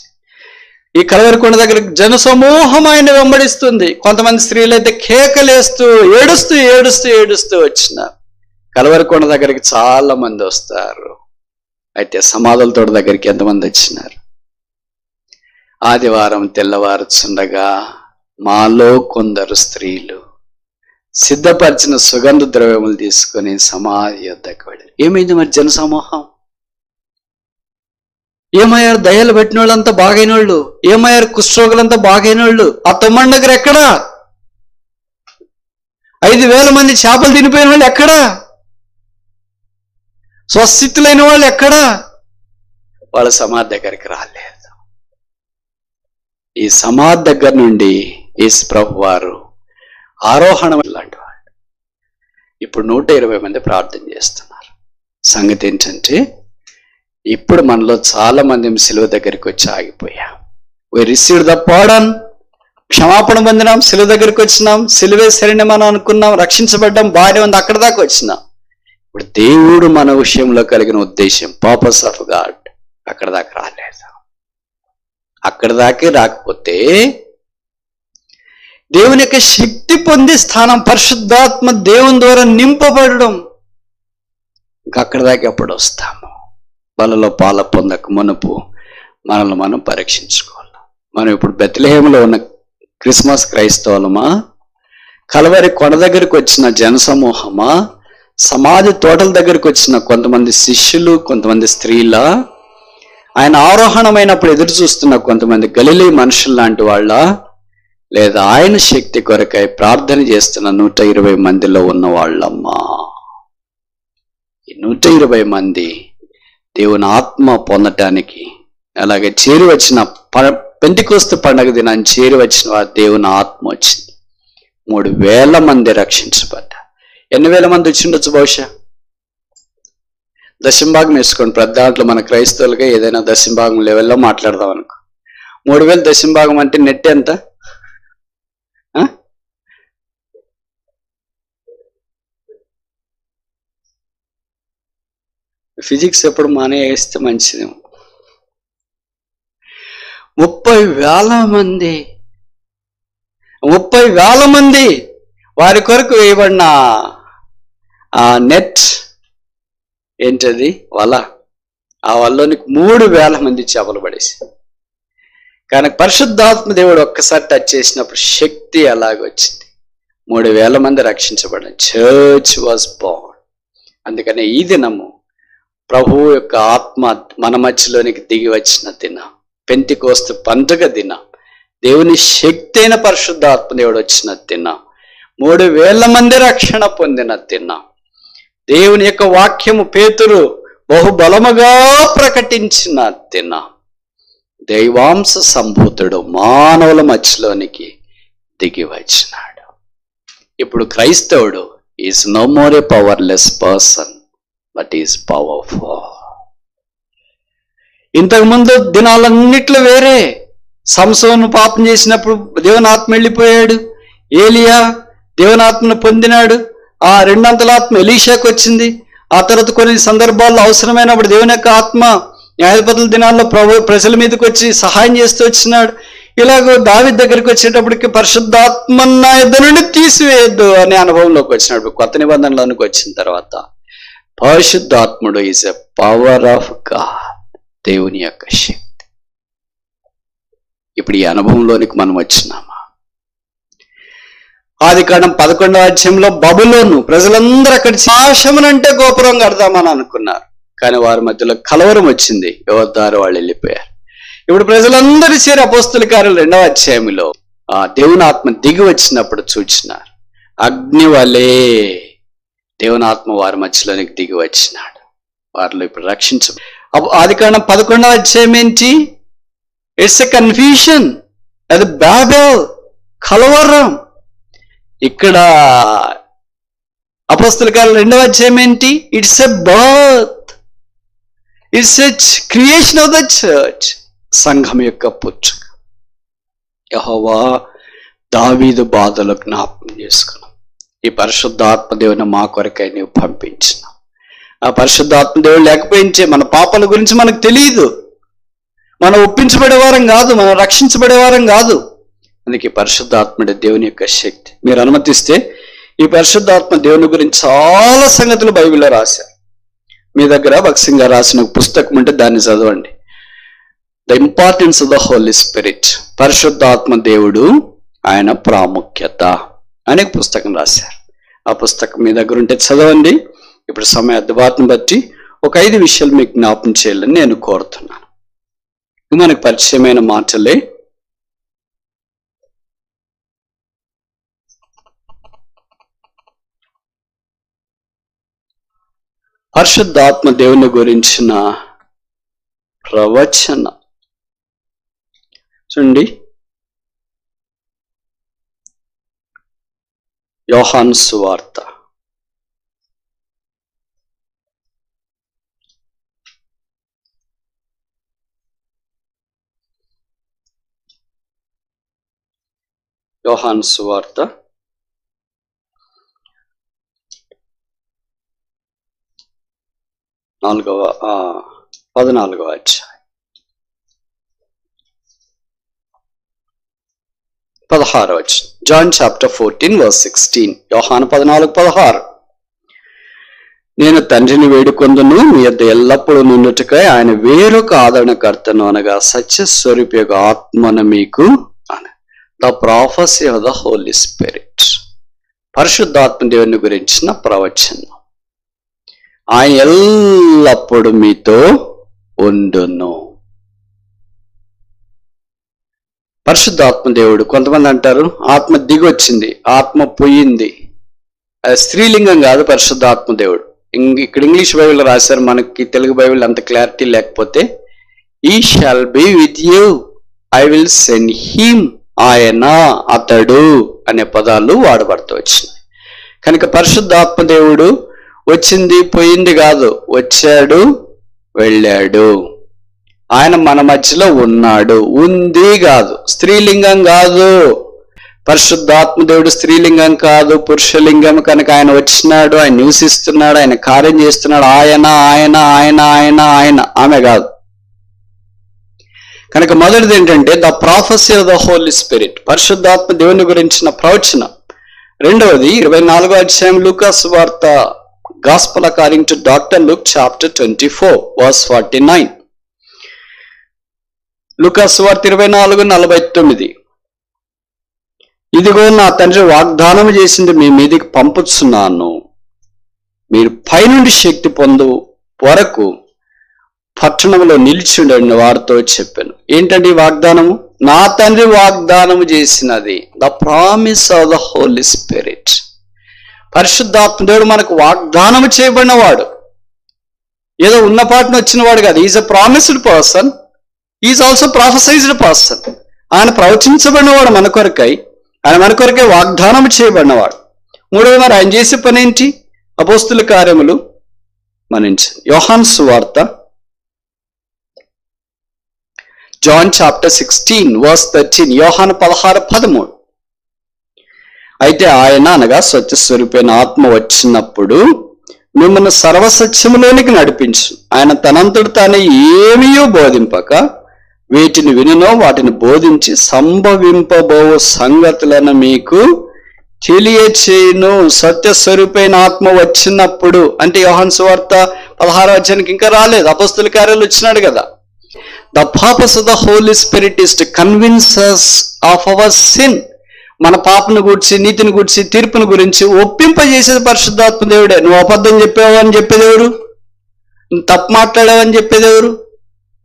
ఈ కల్వరికొండ దగ్గర జన సమూహం ఆయన వెంబడిస్తుంది. కొంతమంది స్త్రీలు అయితే కేకలేస్తూ ఏడుస్తూ ఏడుస్తూ ఏడుస్తూ వచ్చినారు. కల్వరికొండ దగ్గరికి చాలా మంది వస్తారు. అయితే సమాధుల తోట దగ్గరికి ఎంతమంది వచ్చినారు? ఆదివారం తెల్లవారుచుండగా మాలో కొందరు స్త్రీలు సిద్ధపరిచిన సుగంధ ద్రవ్యములు తీసుకొని సమాధి యొద్దకు వెళ్ళారు. ఏమైంది మరి జన సమూహం? ఏమయ్యారు? దయ్యాలు పెట్టిన వాళ్ళంతా బాగైన వాళ్ళు, ఏమయ్యారు? కుష్ఠరోగులంతా బాగైన వాళ్ళు. ఆ తొమ్మండి దగ్గర ఎక్కడా? 5,000 మంది చేపలు తినిపోయిన వాళ్ళు ఎక్కడా? స్వస్థితులైన వాళ్ళు ఎక్కడా? వాళ్ళ సమాధి దగ్గరికి రాలేదు. ఈ సమాధి దగ్గర నుండి యేసు ప్రభు వారు ఆరోహణం లాంటి వాళ్ళు. ఇప్పుడు 120 మంది ప్రార్థన చేస్తున్నారు. సంగతి ఏంటంటే, ఇప్పుడు మనలో చాలా మంది సిలువ దగ్గరికి వచ్చి ఆగిపోయాం. we received the pardon, క్షమాపణ పొందినాం, సిలువ దగ్గరికి వచ్చినాం, సిలువే సరైన మనం అనుకున్నాం, రక్షించబడ్డాం, బాగానే ఉంది, అక్కడ దాకా వచ్చినాం. ఇప్పుడు దేవుడు మన విషయంలో కలిగిన ఉద్దేశం, పర్పస్ ఆఫ్ గాడ్, అక్కడ దాకా రాలేదు. అక్కడ దాకే రాకపోతే దేవుని యొక్క శక్తి పొంది స్థానం, పరిశుద్ధాత్మ దేవుని ద్వారా నింపబడడం, ఇంకా అక్కడ దాకా ఎప్పుడు వస్తాము? బలలో పాల పొందక మునుపు మనల్ని మనం పరీక్షించుకోవాలి. మనం ఇప్పుడు బెత్లెహేములో ఉన్న క్రిస్మస్ క్రైస్తవులమా, కలవరి కొండ దగ్గరికి వచ్చిన జనసమూహమా, సమాధి తోటల దగ్గరికి వచ్చిన కొంతమంది శిష్యులు, కొంతమంది స్త్రీల, ఆయన ఆరోహణమైనప్పుడు ఎదురు చూస్తున్న కొంతమంది గలిలీ మనుషులు లాంటి వాళ్ళ, లేదా ఆయన శక్తి కొరకై ప్రార్థన చేస్తున్న 120 మందిలో ఉన్న వాళ్ళమ్మా? ఈ 120 మంది దేవుని ఆత్మ పొందటానికి, అలాగే చేరి వచ్చిన పెంటెకోస్తు పండగ దినాన్ని చేరి వచ్చిన వారు దేవుని ఆత్మ వచ్చింది. 3,000 మంది రక్షించబడ్డారు. ఎన్ని వేల మంది వచ్చిండొచ్చు బహుశా? దశంభాగం వేసుకోండి. ప్రతి దాంట్లో మన క్రైస్తవులుగా ఏదైనా దశంభాగం లెవెల్లో మాట్లాడదాం అనుకో. 3,000 దశంభాగం అంటే నెట్ ఎంత? ఫిజిక్స్ ఎప్పుడు మానేస్తే మంచిదేమో. 30,000 మంది, 30,000 మంది వారి కొరకు వేయబడిన ఆ నెట్ ఏంటది? వల. ఆ వల్లోనికి 3,000 మంది చేపలు పడేసి, కానీ పరిశుద్ధాత్మ దేవుడు ఒక్కసారి టచ్ చేసినప్పుడు శక్తి అలాగొచ్చింది. 3,000 మంది రక్షించబడ్డారు. Church was Born. అందుకనే ఈ దినము ప్రభువు యొక్క ఆత్మ మన మధ్యలోనికి దిగి వచ్చిన దినం, పెంటెకోస్తు పండుగ దినం, దేవుని శక్తి అయిన పరిశుద్ధాత్మ దేవుడు వచ్చిన దినం, 3,000 మంది రక్షణ పొందిన దినం, దేవుని యొక్క వాక్యము పేతురు బహుబలముగా ప్రకటించిన దినం, దైవాంశ సంభూతుడు మానవుల మధ్యలోనికి దిగి వచ్చినాడు. ఇప్పుడు క్రైస్తవుడు is no more a powerless person, but is powerful. ఇంతకుముందు దినాలన్నిట్లో వేరే. సంసోను పాపం చేసినప్పుడు దేవుని ఆత్మ వెళ్ళిపోయాడు. ఏలియా దేవుని ఆత్మను పొందినాడు. ఆ 2 ఆత్మ ఎలీషాకు వచ్చింది. ఆ తర్వాత కొన్ని సందర్భాల్లో అవసరమైనప్పుడు దేవుని యొక్క ఆత్మ న్యాయాధిపతుల దినాల్లో ప్రజల మీదకి వచ్చి సహాయం చేస్తూ వచ్చినాడు. ఇలాగ దావీదు దగ్గరికి వచ్చేటప్పటికి పరిశుద్ధాత్మ నా యొద్ద నుండి తీసివేయద్దు అనే అనుభవంలోకి వచ్చినప్పుడు, కొత్త నిబంధనలోనికి వచ్చిన తర్వాత పరిశుద్ధాత్ముడు is a power of God, దేవుని యొక్క శక్తి. ఇప్పుడు ఈ అనుభవంలోనికి మనం వచ్చినామా? ఆదికాండం 11వ అధ్యాయంలో బబులోను ప్రజలందరూ అక్కడ నాశమునంటే గోపురం కడదామని అనుకున్నారు, కానీ వారి మధ్యలో కలవరం వచ్చింది. యోధారు వాళ్ళు వెళ్ళిపోయారు. ఇప్పుడు ప్రజలందరూ చేరి అపోస్తుల కార్యాలు 2వ అధ్యాయంలో ఆ దేవుని ఆత్మ దిగి వచ్చినప్పుడు చూచినారు. అగ్ని వలే దేవుని ఆత్మ వారి మధ్యలోనికి దిగి వచ్చినాడు. వారిలో ఇప్పుడు రక్షించ. ఆదికాండం 11వ అధ్యాయం ఏంటి? ఇట్స్ ఎ కన్ఫ్యూషన్, అది బాబెల్, కలవరం. ఇక్కడ అపోస్తుల కార్యాలు 2వ అధ్యాయం ఏంటి? It's a birth, it's a creation of the church, సంఘం యొక్క పుట్టుక. యెహోవా దావీదు బాధలు జ్ఞాపకం చేసుకున్నాం. ఈ పరిశుద్ధాత్మ దేవుని మా కొరకై నీవు పంపించిన. ఆ పరిశుద్ధాత్మ దేవుడు లేకపోయించే మన పాపాల గురించి మనకు తెలియదు. మనం ఒప్పించబడేవారం కాదు, మనం రక్షించబడేవారం కాదు. అందుకే పరిశుద్ధాత్ముడే దేవుని యొక్క శక్తి. మీరు అనుమతిస్తే ఈ పరిశుద్ధాత్మ దేవుని గురించి చాలా సంగతులు బైబిల్లో రాశారు. మీ దగ్గర భక్సింగ్ గారు రాసిన ఒక పుస్తకం ఉంటే దాన్ని చదవండి. The importance of the Holi spirit, పరిశుద్ధాత్మ దేవుడు ఆయన ప్రాముఖ్యత అనే పుస్తకం రాశారు. ఆ పుస్తకం మీ దగ్గర ఉంటే చదవండి. ఇప్పుడు సమయ అద్భుతాన్ని బట్టి ఒక 5 విషయాలు మీకు జ్ఞాపం చేయాలని నేను కోరుతున్నాను. మనకు పరిచయమైన మాటలే. పరిశుద్ధాత్మ దేవుని గురించిన ప్రవచన చూడండి. యోహాను సువార్త 14వ అధ్యాయం 16వ వచనం. John chapter 14 verse 16. యోహాను 14:16. నేను తండ్రిని వేడుకొందును, మీ యొద్ద ఎల్లప్పుడూ నుండుటకై ఆయన వేరొక ఆదరణకర్తను అనగా సత్యస్వరూపి యొక్క ఆత్మను మీకు the prophecy of the Holi spirit, పరిశుద్ధాత్మ దేవుని గురించిన ప్రవచనం. ఆయన ఎల్లప్పుడూ మీతో ఉండును. పరిశుద్ధాత్మ దేవుడు, కొంతమంది అంటారు ఆత్మ దిగొచ్చింది, ఆత్మ పోయింది. అది స్త్రీలింగం కాదు పరిశుద్ధాత్మ దేవుడు. ఇక్కడ ఇంగ్లీష్ బైబిల్ రాశారు, మనకి తెలుగు బైబిల్ అంత క్లారిటీ లేకపోతే ఈ shall be with you, I will send him, ఆయన, అతడు అనే పదాలు వాడబడుతూ వచ్చినాయి. కనుక పరిశుద్ధాత్మ దేవుడు వచ్చింది పోయింది కాదు, వచ్చాడు వెళ్ళాడు. ఆయన మన మధ్యలో ఉన్నాడు, ఉంది కాదు, స్త్రీలింగం కాదు. పరిశుద్ధాత్మ దేవుడు స్త్రీలింగం కాదు, పురుషలింగం. కనుక ఆయన వచ్చినాడు, ఆయన నివసిస్తున్నాడు, ఆయన కార్యం చేస్తున్నాడు. ఆయన ఆయన ఆయన ఆయన ఆయన ఆమె కాదు. కనుక మొదటిది ఏంటంటే the prophecy of the Holi spirit, పరిశుద్ధాత్మ దేవుని గురించిన ప్రవచనం. రెండవది 24వ అధ్యాయం లూకా సువార్త, gospel according to doctor Luke chapter 24 verse 49. లూకా సువార్త 24:49. ఇదిగో నా తండ్రి వాగ్దానం చేసింది మీ మీదకి పంపుతున్నాను, మీరు పైనుండి శక్తి పొందు వరకు పట్టణంలో నిలిచిండని వారితో చెప్పాను. ఏంటండి వాగ్దానము? నా తండ్రి వాగ్దానము చేసినది, the promise of the Holi spirit. పరిశుద్ధాత్మ దేవుడు మనకు వాగ్దానం చేయబడిన వాడు, ఏదో ఉన్న పాటను వచ్చిన వాడు కాదు. Is a promised person, is also prophesied person. ఆయన ప్రవచించబడిన వాడు మన కొరకై, ఆయన మన కొరకై వాగ్దానం చేయబడినవాడు. మూడవది మరి ఆయన చేసే పని ఏంటి? అపోస్తుల కార్యములు మనించండి. యోహాను సువార్త, జాన్ చాప్టర్ 16 వర్స్ 13. యోహాను 16:13. అయితే ఆయన అనగా సత్యస్వరూపైన ఆత్మ వచ్చినప్పుడు మిమ్మల్ని సర్వసత్యములోనికి నడిపించు. ఆయన తనంతటి తానే ఏమీయో బోధింపక వీటిని వినునో వాటిని బోధించి సంభవింపబో సంగతులను మీకు తెలియచేయును. సత్యస్వరూపైన ఆత్మ వచ్చినప్పుడు అంటే యోహాను సువార్త 16వ అధ్యాయానికి ఇంకా రాలేదు, అపోస్తుల కార్యాలు వచ్చినాడు కదా. The purpose of the Holi Spirit is to convince us of our sin. మన పాపను గురించి, నీతిని గురించి, తీర్పును గురించి ఒప్పింపజేసేది పరిశుద్ధాత్మ దేవుడే. నువ్వు అబద్ధం చెప్పావు అని చెప్పేదెవరు? నువ్వు తప్పు మాట్లాడావని చెప్పేదెవరు?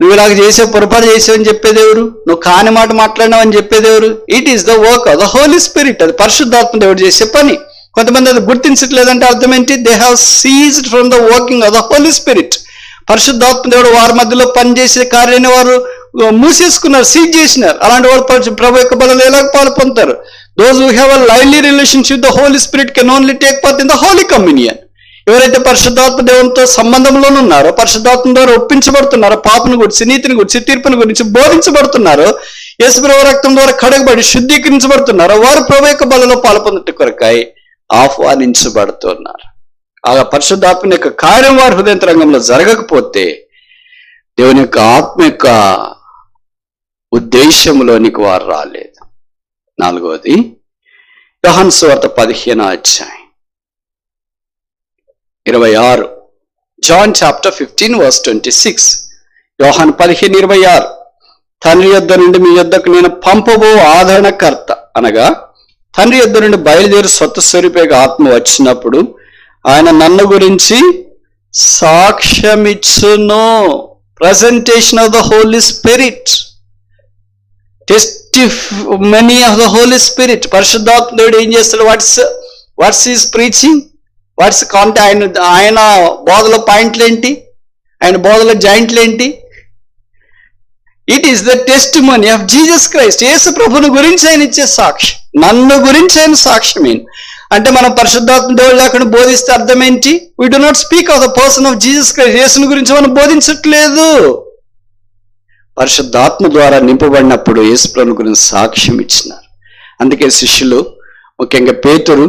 నువ్వు ఇలాగ చేసావు, పొరపాటు చేసావని చెప్పేదెవరు? నువ్వు కాని మాట మాట్లాడినావు అని చెప్పేదెవరు? It is the work of the Holi spirit. అది పరిశుద్ధాత్మ దేవుడు చేసే పని. కొంతమంది అది గుర్తించట్లేదంటే అర్థం ఏంటి? They have ceased from the working of the Holi spirit. పరిశుద్ధాత్మ దేవుడు వారి మధ్యలో పనిచేసే కార్యాన్ని వారు మూసేసుకున్నారు, సీజ్ చేసినారు. అలాంటి వారు ప్రభు యొక్క బలలో ఎలాగ పాలు పొందుతారు? Those who have a lively relationship the Holi Spirit can only take part in the Holy Communion. ఎవరైతే పరిశుద్ధాత్మ దేవునితో సంబంధంలోనే ఉన్నారో, పరిశుద్ధాత్మ ద్వారా ఒప్పించబడుతున్నారో, పాపను గురించి, నీతిని గురించి, తీర్పుని గురించి బోధించబడుతున్నారో, యేసు ప్రభు రక్తం ద్వారా కడగబడి శుద్ధీకరించబడుతున్నారో, వారు ప్రభు యొక్క బలలో పాల్పొందుట కొరకై ఆహ్వానించబడుతున్నారు. ఆ పరిశుద్ధాత్మ యొక్క కార్యం వారి హృదయంతరంగంలో జరగకపోతే దేవుని యొక్క ఆత్మ యొక్క ఉద్దేశంలోనికి వారు రాలేదు. నాలుగవది యోహాను సువార్త 15వ అధ్యాయం 26. John chapter 15 verse 26. యోహాను 15:26. తండ్రి యొద్ద నుండి మీ యొద్దకు నేను పంపబో ఆదరణకర్త అనగా తండ్రి యొద్ద నుండి బయలుదేరి స్వతస్వరూపేగ ఆత్మ వచ్చినప్పుడు ఆయన నన్ను గురించి సాక్ష్యమిచ్చును. Presentation of the Holi spirit, testimony of the Holi spirit. పరిశుద్ధాత్మ దేవుడు ఏం చేస్తాడు? What's is preaching, what's content, ఆయన బోధల పాయింట్లు ఏంటి, ఆయన బోధల జాయింట్లు ఏంటి? It is the testimony of Jesus Christ. యేసు ప్రభుని గురించి ఆయన ఇచ్చే సాక్ష్యం, నన్ను గురించి ఆయన సాక్ష్యం ఏంటి అంటే మనం పరిశుద్ధాత్మ దేవుడు లేకుండా బోధిస్తే అర్థం ఏంటి? We do not speak of the person of Jesus Christ. యేసుని గురించి మనం బోధించట్లేదు. పరిశుద్ధాత్మ ద్వారా నింపబడినప్పుడు యేసు ప్రభుని గురించి సాక్ష్యం ఇచ్చినారు. అందుకే శిష్యులు, ముఖ్యంగా పేతురు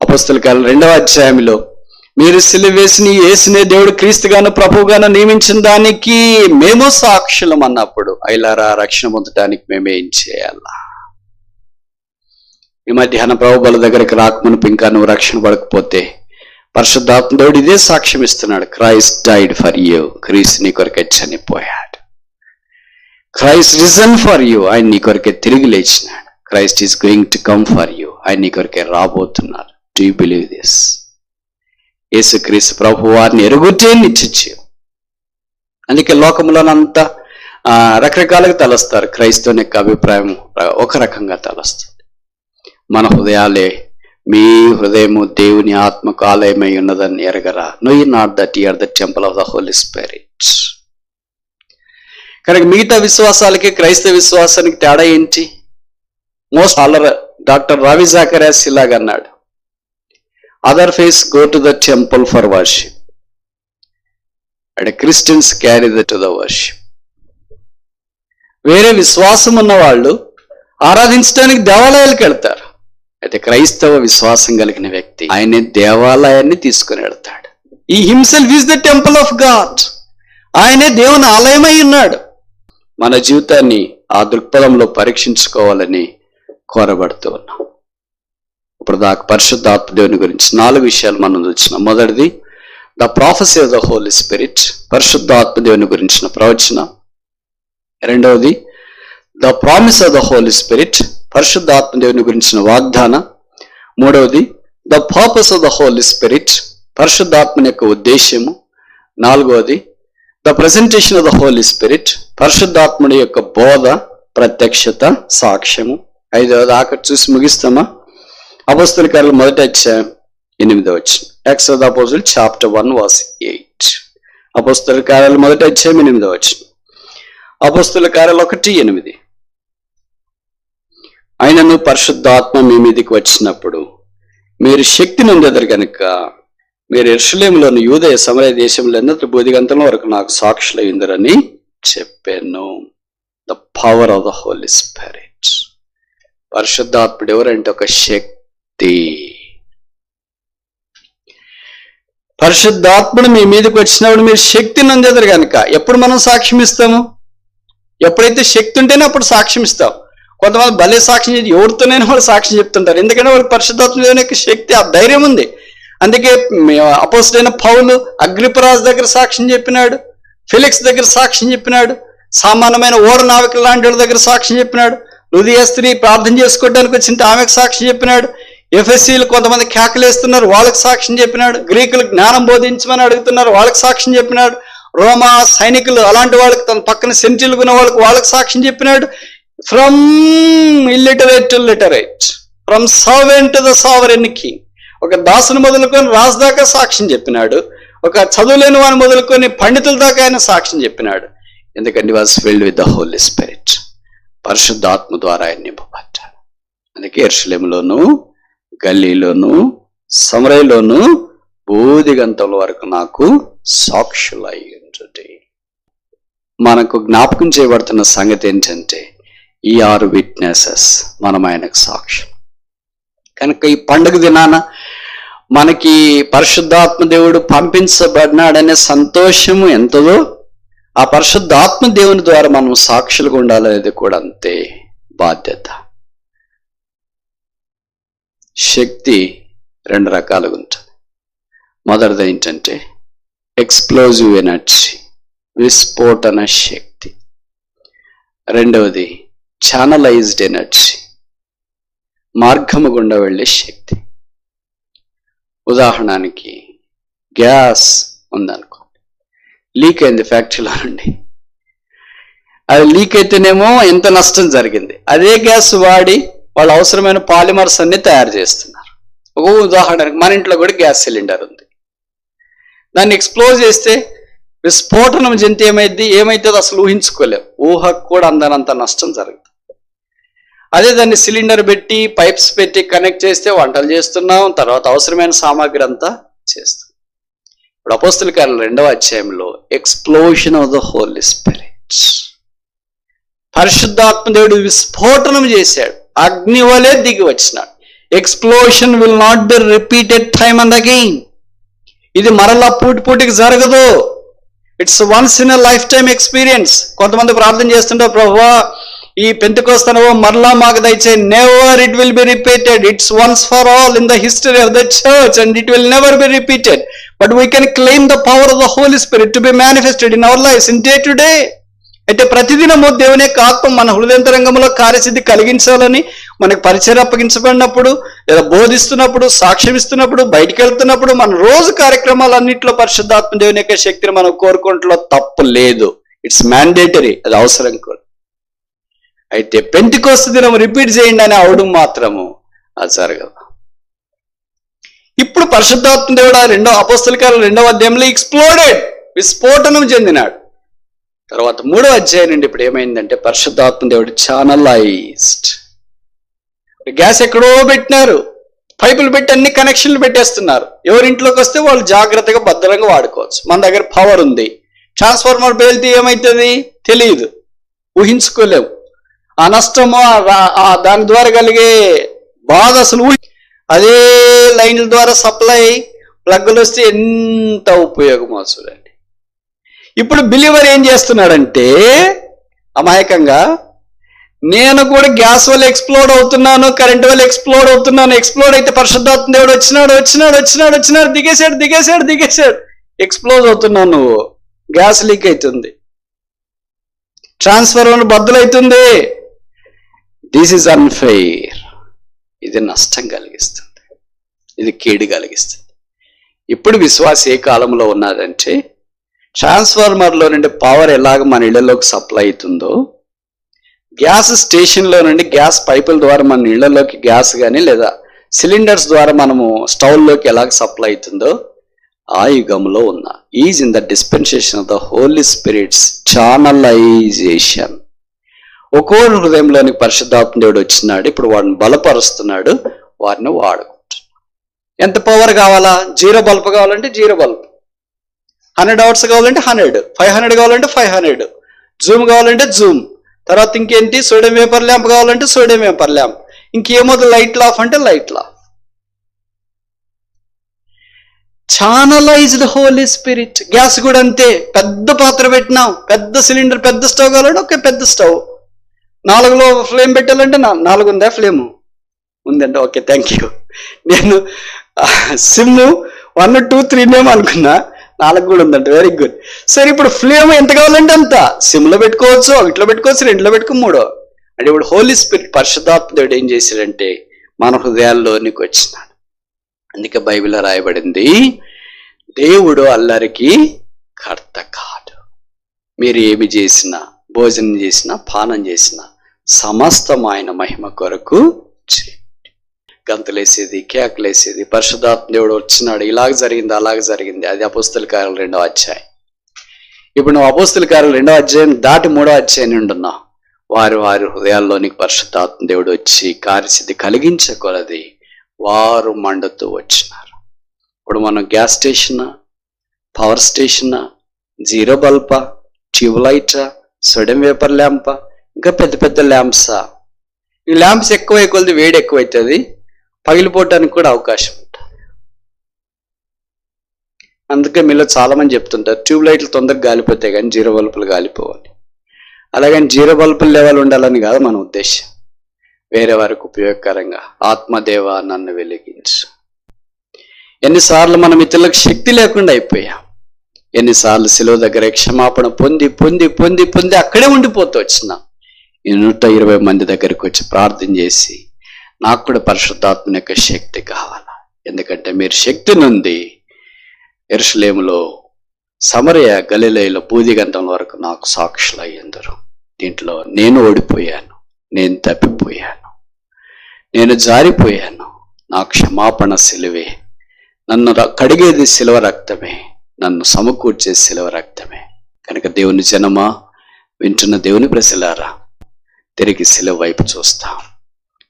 అపోస్తల కార్యాలు 2వ అధ్యాయంలో మీరు సిలువ వేసిన యేసునే దేవుడు క్రీస్తుగాను ప్రభువుగాను నియమించిన దానికి మేము సాక్షులం అన్నప్పుడు ఐలారా రక్షణ పొందడానికి మేమేం చేయాలా? ఈ మధ్యాహ్న ప్రభు బల దగ్గరికి రాకమునుపు ఇంకా నువ్వు రక్షణ పడకపోతే పరిశుద్ధాత్మ దేవుడు ఇదే సాక్ష్యం ఇస్తున్నాడు. క్రైస్ట్ డైడ్ ఫర్ యూ, క్రీస్తు నీ కొరకే చనిపోయాడు. క్రైస్ట్ రిజన్ ఫర్ యూ, ఆయన నీ కొరకే తిరిగి లేచినాడు. Christ is going to come for you, ఆయన నీ కొరకే రాబోతున్నారు. Do you believe this? యేసుక్రీస్తు ప్రభు వారిని ఎరుగుటే నిశ్చయం. అందుకే లోకంలోనంతా రకరకాలుగా తలస్తారు. క్రైస్తవుని యొక్క అభిప్రాయం ఒక రకంగా తలస్తుంది. మన హృదయాలే, మీ హృదయము దేవుని ఆత్మకు ఆలయమై ఉన్నదని ఎరగరా? Know you not that you are the temple of the Holi spirit. కనుక మిగతా విశ్వాసాలకి క్రైస్తవ విశ్వాసానికి తేడా ఏంటి? మోస్ట్ ఆలర్ డాక్టర్ రావి జాకర్యాస్ ఇలాగ అన్నాడు, other face go to the temple for worship and Christians carry the to the worship. వేరే విశ్వాసం ఉన్న వాళ్ళు ఆరాధించడానికి దేవాలయాలకు వెళ్తారు. అయితే క్రైస్తవ విశ్వాసం కలిగిన వ్యక్తి ఆయనే దేవాలయాన్ని తీసుకుని వెళ్తాడు. ఈ himself is the temple of God. ఆయనే దేవుని ఆలయమై ఉన్నాడు. మన జీవితాన్ని ఆ దృక్పథంలో పరీక్షించుకోవాలని కోరబడుతూ ఉన్నాం. ఇప్పుడు దాకా పరిశుద్ధాత్మ దేవుని గురించి 4 విషయాలు మనం చూసినాం. మొదటిది the prophecy of the Holi spirit, పరిశుద్ధాత్మ దేవుని గురించిన ప్రవచనం. రెండవది the promise of the Holi spirit, పరిశుద్ధాత్మ దేవుని గురించిన వాగ్దానం. మూడవది the purpose of the Holi spirit, పరిశుద్ధాత్మని యొక్క ఉద్దేశ్యము. నాలుగవది the presentation of the Holi spirit, పరిశుద్ధాత్ముడి యొక్క బోధ, ప్రత్యక్షత, సాక్ష్యము. ఐదవది ఆఖరి చూసి ముగిస్తామా? అపోస్తలుల కార్యాలు 1వ అధ్యాయం 8వ వచనం. Acts of the apostles chapter 1 verse 8. అపోస్తలుల కార్యాలు 1వ అధ్యాయం 8వ వచనం. అపోస్తలుల కార్యాలు 1:8. ఆయనను పరిశుద్ధాత్మ మీ మీదికి వచ్చినప్పుడు మీరు శక్తి నొందెదరు గనుక మీరు యెరూషలేములోను యూదయ సమరయ దేశంలో బోధిగంతరం వరకు నాకు సాక్షులు అయ్యిందరని చెప్పాను. The power of the Holi Spirit. పరిశుద్ధాత్ముడు ఎవరంటే ఒక శక్తి. పరిశుద్ధాత్ముడు మీ మీదకి వచ్చినప్పుడు మీరు శక్తి నొందెదరు గనుక. ఎప్పుడు మనం సాక్ష్యం ఇస్తాము? ఎప్పుడైతే శక్తి ఉంటేనే అప్పుడు సాక్ష్యం ఇస్తాం. కొంతమంది భలే సాక్ష్యం చేసి ఎవరితోనైనా వాళ్ళు సాక్ష్యం చెప్తుంటారు. ఎందుకంటే వాళ్ళకి పరిశుద్ధాత్మ దేవుని యొక్క శక్తి, ఆ ధైర్యం ఉంది. అందుకే అపోస్తలుడైన పౌలు అగ్రిపరాజు దగ్గర సాక్ష్యం చెప్పినాడు, ఫెలిక్స్ దగ్గర సాక్ష్యం చెప్పినాడు, సామాన్యమైన ఓడ నావికుల లాంటి వాళ్ళ దగ్గర సాక్ష్యం చెప్పినాడు, లుదియా స్త్రీ ప్రార్థన చేసుకోవడానికి వచ్చింటే ఆమెకు సాక్ష్యం చెప్పినాడు, ఎఫెసీలు కొంతమంది కేకలేస్తున్నారు వాళ్ళకి సాక్ష్యం చెప్పినాడు, గ్రీకులు జ్ఞానం బోధించమని అడుగుతున్నారు వాళ్ళకి సాక్ష్యం చెప్పినాడు, రోమా సైనికులు అలాంటి వాళ్ళకి తన పక్కన సెంటిలుగున్న వాళ్ళకి సాక్ష్యం చెప్పినాడు. From illiterate to literate, from servant to the sovereign king. ఒక దాసుని మొదలుకొని రాజు దాకా సాక్ష్యం చెప్పినాడు. ఒక చదువులేని వాని మొదలుకొని పండితుల దాకా ఆయన సాక్ష్యం చెప్పినాడు. ఎందుకంటే was filled with the Holi spirit. పరిశుద్ధాత్మ ద్వారా ఆయన నింపబడ్డాడు. అందుకే యెరూషలేములోను, గల్లీలోను, సమరయలోను బోధిగంతముల వరకు నాకు సాక్షులై ఉండుడి. మనకు జ్ఞాపకం చేయబడుతున్న సంగతి ఏంటంటే ఈ 6 విట్నెసెస్ మనం ఆయనకు సాక్ష్యం. కనుక ఈ పండుగ దినాన మనకి పరిశుద్ధాత్మ దేవుడు పంపించబడినాడనే సంతోషము ఎంతదో, ఆ పరిశుద్ధాత్మ దేవుని ద్వారా మనం సాక్షులుగా ఉండాలనేది కూడా అంతే బాధ్యత. శక్తి 2 రకాలుగా ఉంటుంది. మొదటిది ఏంటంటే ఎక్స్ప్లోజివ్ ఎనర్జీ, విస్ఫోటన శక్తి. రెండవది ఛానలైజ్డ్ ఎనర్జీ, మార్గము గుండా వెళ్ళే శక్తి. ఉదాహరణకి గ్యాస్ ఉందనుకోండి, లీక్ అయింది ఫ్యాక్టరీలో నుండి. అది లీక్ అయితేనేమో ఎంత నష్టం జరిగింది. అదే గ్యాస్ వాడి వాళ్ళు అవసరమైన పాలిమర్స్ అన్ని తయారు చేస్తున్నారు. ఒక ఉదాహరణకి మన ఇంట్లో కూడా గ్యాస్ సిలిండర్ ఉంది. దాన్ని ఎక్స్ప్లోజ్ చేస్తే విస్ఫోటనం చెందితే ఏమైతుందో అసలు ఊహించుకోలేము. ఊహకు కూడా అందనంత నష్టం జరుగుతుంది. అదే దాన్ని సిలిండర్ పెట్టి పైప్స్ పెట్టి కనెక్ట్ చేస్తే వంటలు చేస్తున్నాం, తర్వాత అవసరమైన సామాగ్రి అంతా చేస్తాం. ఇప్పుడు అపోస్తలుల కార్యాలు 2వ అధ్యాయంలో explosion of the Holi spirit, పరిశుద్ధాత్మ దేవుడు విస్ఫోటనం చేశాడు, అగ్ని వలె దిగి వచ్చినాడు. Explosion will not be repeated time and again. ఇది మరలా పూటికి జరగదు. It's once in a lifetime experience. కొంతమంది ప్రార్థన చేస్తుంటారు, ప్రభువా ఈ పెంతెకోస్తు అనుభవం మరలా మాకు దయచే. Never it will be repeated. It's once for all in the history of the church and it will never be repeated. But we can claim the power of the Holi Spirit to be manifested in our lives in day to day. అయితే ప్రతిదినము దేవుని యొక్క ఆత్మ మన హృదయంతరంగంలో కార్యసిద్ధి కలిగించాలని, మనకు పరిచయం అప్పగించబడినప్పుడు, లేదా బోధిస్తున్నప్పుడు, సాక్ష్యం ఇస్తున్నప్పుడు, బయటికి వెళ్తున్నప్పుడు, మన రోజు కార్యక్రమాలన్నింటిలో పరిశుద్ధాత్మ దేవుని యొక్క శక్తిని మనం కోరుకోవడంలో తప్పు లేదు. ఇట్స్ మ్యాండేటరీ, అది అవసరం కూడా. అయితే పెంతెకోస్తు దినం రిపీట్ చేయండి అని అవడం మాత్రము అది జరగదు. ఇప్పుడు పరిశుద్ధాత్మ దేవుడు అపోస్తల కార్యాలు 2వ అధ్యాయంలో ఎక్స్ప్లోడెడ్, విస్ఫోటనం చెందినాడు. తర్వాత 3వ అధ్యాయం నుండి ఇప్పుడు ఏమైందంటే పరిశుద్ధాత్మ దేవుడు ఛానలైజ్డ్. గ్యాస్ ఎక్కడో పెట్టినారు, పైపులు పెట్టి అన్ని కనెక్షన్లు పెట్టేస్తున్నారు. ఎవరింట్లోకి వస్తే వాళ్ళు జాగ్రత్తగా భద్రంగా వాడుకోవచ్చు. మన దగ్గర పవర్ ఉంది. ట్రాన్స్ఫార్మర్ పేలితే ఏమవుతుంది తెలియదు, ఊహించుకోలేము. ఆ నష్టము, దాని ద్వారా కలిగే బాధ అసలు అదే లైన్ల ద్వారా సప్లై ప్లగ్లు వస్తే ఎంత ఉపయోగమో చూడండి. ఇప్పుడు బిలీవర్ ఏం చేస్తున్నాడంటే అమాయకంగా, నేను కూడా గ్యాస్ వల్ల ఎక్స్ప్లోడ్ అవుతున్నాను, కరెంట్ వల్ల ఎక్స్ప్లోడ్ అవుతున్నాను. ఎక్స్ప్లోడ్ అయితే పరిశుద్ధాత్మ దేవుడు వచ్చినాడు, దిగేశాడు. ఎక్స్ప్లోజ్ అవుతున్నావు నువ్వు. గ్యాస్ లీక్ అవుతుంది, ట్రాన్స్ఫార్మర్ బద్దలవుతుంది. This is unfair. ఇది నష్టం కలిగిస్తుంది, ఇది కీడు కలిగిస్తుంది. ఇప్పుడు విశ్వాస ఏ కాలంలో ఉన్నదంటే, ట్రాన్స్ఫార్మర్లో నుండి పవర్ ఎలాగ మన ఇళ్లలోకి సప్లై అవుతుందో, గ్యాస్ స్టేషన్లో నుండి గ్యాస్ పైపుల ద్వారా మన ఇళ్లలోకి గ్యాస్ కానీ లేదా సిలిండర్స్ ద్వారా మనము స్టవ్లోకి ఎలాగ సప్లై అవుతుందో ఆ యుగంలో ఉన్న is in the dispensation of the Holy Spirit's channelization. ఒక్కో హృదయంలోనికి పరిశుద్ధాత్మ దేవుడు వచ్చినాడు. ఇప్పుడు వాడిని బలపరుస్తున్నాడు, వారిని వాడుకుంటున్నాడు. ఎంత పవర్ కావాలా? 0 బల్బ్ కావాలంటే 0 బల్బ్, 100 అవర్స్ కావాలంటే 100, 500 కావాలంటే 500, జూమ్ కావాలంటే జూమ్. తర్వాత ఇంకేంటి, సోడియం వేపర్ ల్యాంప్ కావాలంటే సోడియం వేపర్ ల్యాంప్. ఇంకేమవుతుంది, లైట్ ఆఫ్ అంటే light off. Channelized holy spirit. Gas కూడా అంతే. పెద్ద పాత్ర పెట్టినాం, పెద్ద సిలిండర్, పెద్ద స్టవ్ కావాలంటే ఒకే పెద్ద స్టవ్. 4లో ఫ్లేమ్ పెట్టాలంటే 4 ఉందా? ఫ్లేము ఉందంటే ఓకే, థ్యాంక్ యూ. నేను సిమ్ 1, 2, 3 అనుకున్నా, 4 కూడా ఉందంట. Very good. సరే, ఇప్పుడు ఫ్లేమ్ ఎంత కావాలంటే అంత. సిమ్లో పెట్టుకోవచ్చు, 1లో పెట్టుకోవచ్చు, 2లో పెట్టుకో, 3. అంటే ఇప్పుడు హోలీ స్పిరిట్ పరిశుద్ధాత్మ దేవుడు ఏం చేశాడంటే మన హృదయాల్లోనికి వచ్చినాడు. అందుకే బైబిల్లో రాయబడింది, దేవుడు అల్లరికి కర్త కాదు. మీరు ఏమి చేసినా, భోజనం చేసినా, పానం చేసినా సమస్తం ఆయన మహిమ కొరకు చేయండి. గంతులేసేది, కేకలేసేది, పరిశుద్ధాత్మ దేవుడు వచ్చినాడు, ఇలాగ జరిగింది, అలాగ జరిగింది. అది అపోస్తల కార్యాలు 2వ అధ్యాయం. ఇప్పుడు నువ్వు అపోస్తల కార్యాలు 2వ అధ్యాయం దాటి 3వ అధ్యాయం నుండి ఉన్నావు. వారి హృదయాల్లోనికి పరిశుద్ధాత్మ దేవుడు వచ్చి కార్యసిద్ధి కలిగించకొలది వారు మండుతూ వచ్చినారు. ఇప్పుడు మనం గ్యాస్ స్టేషనా, పవర్ స్టేషనా, 0 బల్బా, ట్యూబ్ లైటా, సోడియం వేపర్ ల్యాంపా, ఇంకా పెద్ద పెద్ద ల్యాంప్సా? ఈ ల్యాంప్స్ ఎక్కువ కొద్ది వేడి ఎక్కువైతుంది, పగిలిపోవటానికి కూడా అవకాశం ఉంటుంది. అందుకే మీలో చాలా మంది చెప్తుంటారు ట్యూబ్ లైట్లు తొందరగా గాలిపోతాయి కానీ 0 బల్బులు గాలిపోవాలి. అలాగని 0 బల్బుల లెవెల్ ఉండాలని కాదు మన ఉద్దేశం. వేరే వారికి ఉపయోగకరంగా ఆత్మదేవ నన్ను వెలిగించు. ఎన్నిసార్లు మనం ఇతరులకు శక్తి లేకుండా అయిపోయాం. ఎన్నిసార్లు శిలువ దగ్గర క్షమాపణ పొంది పొంది పొంది పొంది అక్కడే ఉండిపోతూ వచ్చినాం. 120 మంది దగ్గరికి వచ్చి ప్రార్థన చేసి, నాకు కూడా పరిశుద్ధాత్మ యొక్క శక్తి కావాలా, ఎందుకంటే మీరు శక్తి నుండి యెరూషలేములో, సమరయ, గలిలయలో, బూదిగంధం వరకు నాకు సాక్షులు అయ్యేందరు. దీంట్లో నేను ఓడిపోయాను, నేను తప్పిపోయాను, నేను జారిపోయాను. నా క్షమాపణ సిలువే, నన్ను కడిగేది సిలువ రక్తమే, నన్ను సమకూర్చే సిలువ రక్తమే. కనుక దేవుని జనమా, వింటున్న దేవుని ప్రజలారా, తిరిగి సిలువ వైపు చూస్తాం.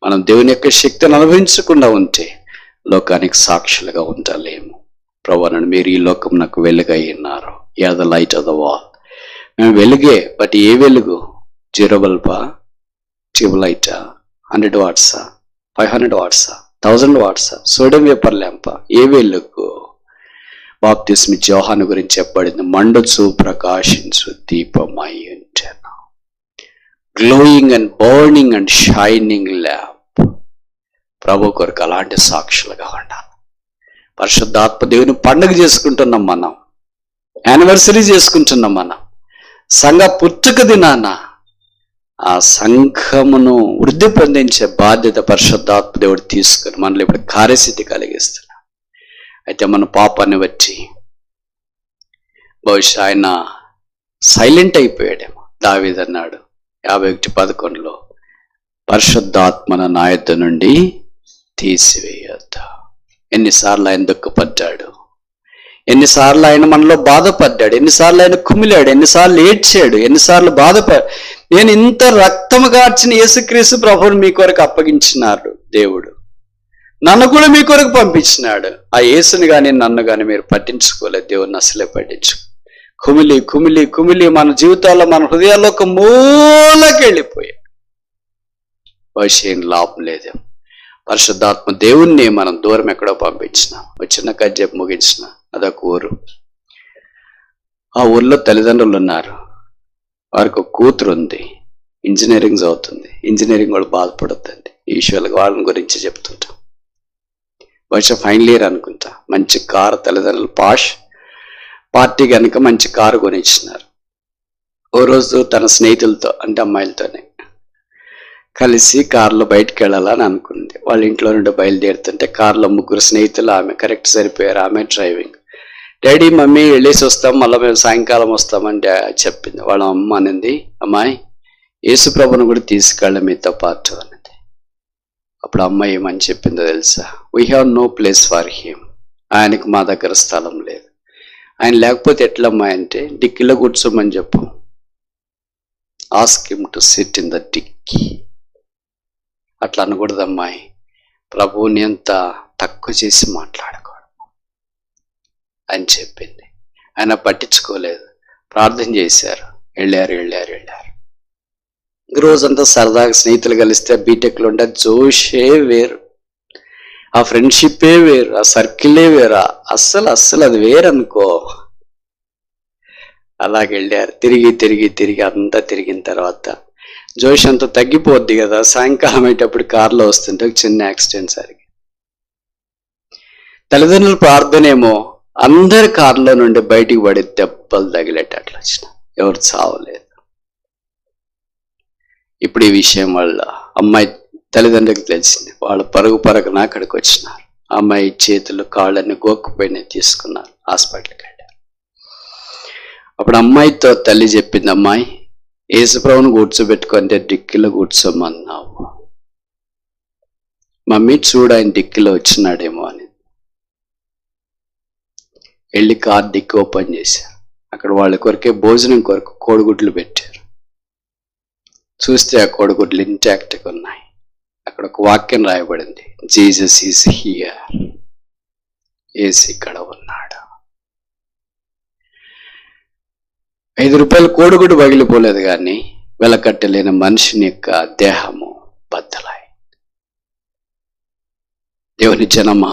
మనం దేవుని యొక్క శక్తిని అనుభవించకుండా ఉంటే లోకానికి సాక్షులుగా ఉండలేము. ప్రభువా, మీరు ఈ లోకం నాకు వెలుగై ఉన్నారు. You are the light of the world. మేము వెలుగే, బట్ ఏ వెలుగు? 0 బల్బా, ట్యూబ్ లైటా, 100 వాట్సా, 500 వాట్సా, 1000 వాట్సా, సోడియం వేపర్ ల్యాంపా? ఏ వెలుగు? బాప్తిస్మ యోహాను గురించి చెప్పబడింది, మండుచు ప్రకాశించు దీపమై ఉంటెను. Glowing and burning and shining lamp. ప్రభు కొరకు అలాంటి సాక్షులుగా ఉండాలి. పరిశుద్ధాత్మ దేవుని పండుగ చేసుకుంటున్నాం మనం, యానివర్సరీ చేసుకుంటున్నాం మనం. సంఘ పుట్టుక దినాన ఆ సంఘమును వృద్ధి పొందించే బాధ్యత పరిశుద్ధాత్మ దేవుడు తీసుకుని మనలో ఇప్పుడు కార్యసిద్ధి కలిగిస్తున్నాం. అయితే మన పాపాన్ని బట్టి బహుశా ఆయన సైలెంట్ అయిపోయాడేమో. దావీదు అన్నాడు 51:11, పరిశుద్ధాత్మను నా యొద్ద నుండి తీసివేయొద్దు. ఎన్నిసార్లు ఆయన దుఃఖపడ్డాడు, ఎన్నిసార్లు ఆయన మనలో బాధపడ్డాడు, ఎన్నిసార్లు ఆయన కుమిలాడు, ఎన్నిసార్లు ఏడ్చాడు, ఎన్నిసార్లు నేను ఇంత రక్తము కార్చిన యేసుక్రీస్తు ప్రభువుని మీ కొరకు అప్పగించినాడు దేవుడు, నన్ను కూడా మీ కొరకు పంపించినాడు. ఆ యేసుని కానీ నన్ను కానీ మీరు పట్టించుకోలేదు. దేవుడిని అసలే పట్టించుకో. కుమిలి కుమిలి కుమిలి మన జీవితాల్లో, మన హృదయాల్లో ఒక మూలకి వెళ్ళిపోయాడు. భవిష్యం లాభం లేదు. పరిశుద్ధాత్మ దేవుణ్ణి మనం దూరం ఎక్కడో పంపించినాం. చిన్న కజ్జెపు ముగించిన అదొక ఊరు. ఆ ఊర్లో తల్లిదండ్రులు ఉన్నారు. వారికి ఒక కూతురు ఉంది, ఇంజనీరింగ్ చదువుతుంది. ఇంజనీరింగ్ కూడా బాధపడుతుంది. యూజువల్గా వాళ్ళని గురించి చెప్తుంటాం. బహుశా ఫైనల్ ఇయర్ అనుకుంటా. మంచి కారు, తల్లిదండ్రులు పాష్ పార్టీ కనుక మంచి కారు కొనిచ్చినారు. ఓ రోజు తన స్నేహితులతో, అంటే అమ్మాయిలతోనే కలిసి కారులో బయటకు వెళ్ళాలని అనుకుంది. వాళ్ళ ఇంట్లో నుండి బయలుదేరుతుంటే కారులో 3 స్నేహితులు, ఆమె కరెక్ట్ సరిపోయారు. ఆమె డ్రైవింగ్. డాడీ మమ్మీ వెళ్ళేసి వస్తాం, మళ్ళీ మేము సాయంకాలం వస్తామంటే చెప్పింది. వాళ్ళ అమ్మ అనింది, అమ్మాయి యేసుప్రభుని కూడా తీసుకెళ్ళ మీతో పాటు అన్నది. అప్పుడు అమ్మాయి ఏమని చెప్పిందో తెలుసా? We have no place for him. ఆయనకు మా దగ్గర స్థలం లేదు. ఆయన లేకపోతే ఎట్లమ్మాయి అంటే డిక్కీలో కూర్చోమని చెప్పు. Ask him to sit in the dickey. అట్లా అనకూడదు అమ్మాయి. ప్రభువుని ఎంత తక్కువ చేసి మాట్లాడకూడదు అని చెప్పింది. ఆయన పట్టించుకోలేదు. ప్రార్థన చేశారు, వెళ్ళారు. రోజంతా సరదాగా స్నేహితులు కలిస్తే బీటెక్లో ఉంటే జోషే వేరు, ఆ ఫ్రెండ్షిప్పే వేరు, ఆ సర్కిలే వేరు. అస్సలు అది వేరనుకో. అలాగే వెళ్ళారు. తిరిగి అంతా తిరిగిన తర్వాత జోష్ అంతా తగ్గిపోద్ది కదా. సాయంకాలం అయ్యేటప్పుడు కారులో వస్తుంటే ఒక చిన్న యాక్సిడెంట్ జరిగి తల్లిదండ్రుల ప్రార్థనేమో అందరి కారులో నుండి బయటికి పడి దెబ్బలు తగిలేటట్లు వచ్చిన. ఎవరు చావలేదు. ఇప్పుడు ఈ విషయం వల్ల అమ్మాయి తల్లిదండ్రులకు తెలిసింది. వాళ్ళు పరుగున అక్కడికి వచ్చినారు. అమ్మాయి చేతులు కాళ్ళని గోక్కుపోయినాయి, తీసుకున్నారు, హాస్పిటల్కి వెళ్ళారు. అప్పుడు అమ్మాయితో తల్లి చెప్పింది, అమ్మాయి యేసుప్రభుని కూర్చోబెట్టుకుంటే డిక్కీలో కూర్చోమన్నావు, మమ్మీ చూడు ఆయన డిక్కీలో వచ్చినాడేమో అని. వెళ్ళి కార్ డిక్కీ ఓపెన్ చేశారు. అక్కడ వాళ్ళ కొరకే భోజనం కొరకు కోడిగుడ్లు పెట్టారు. చూస్తే ఆ కోడిగుడ్లు ఇంటాక్ట్గా ఉన్నాయి. అక్కడ ఒక వాక్యం రాయబడింది, జీసస్ ఈజ్ హియర్. యేసు ఇక్కడ ఉన్నాడు. 5 రూపాయలు కోడిగుడ్డు పగిలిపోలేదు, కానీ వెలకట్టలేని మనిషిని యొక్క దేహము బద్దలాయి. దేవుని జనమా,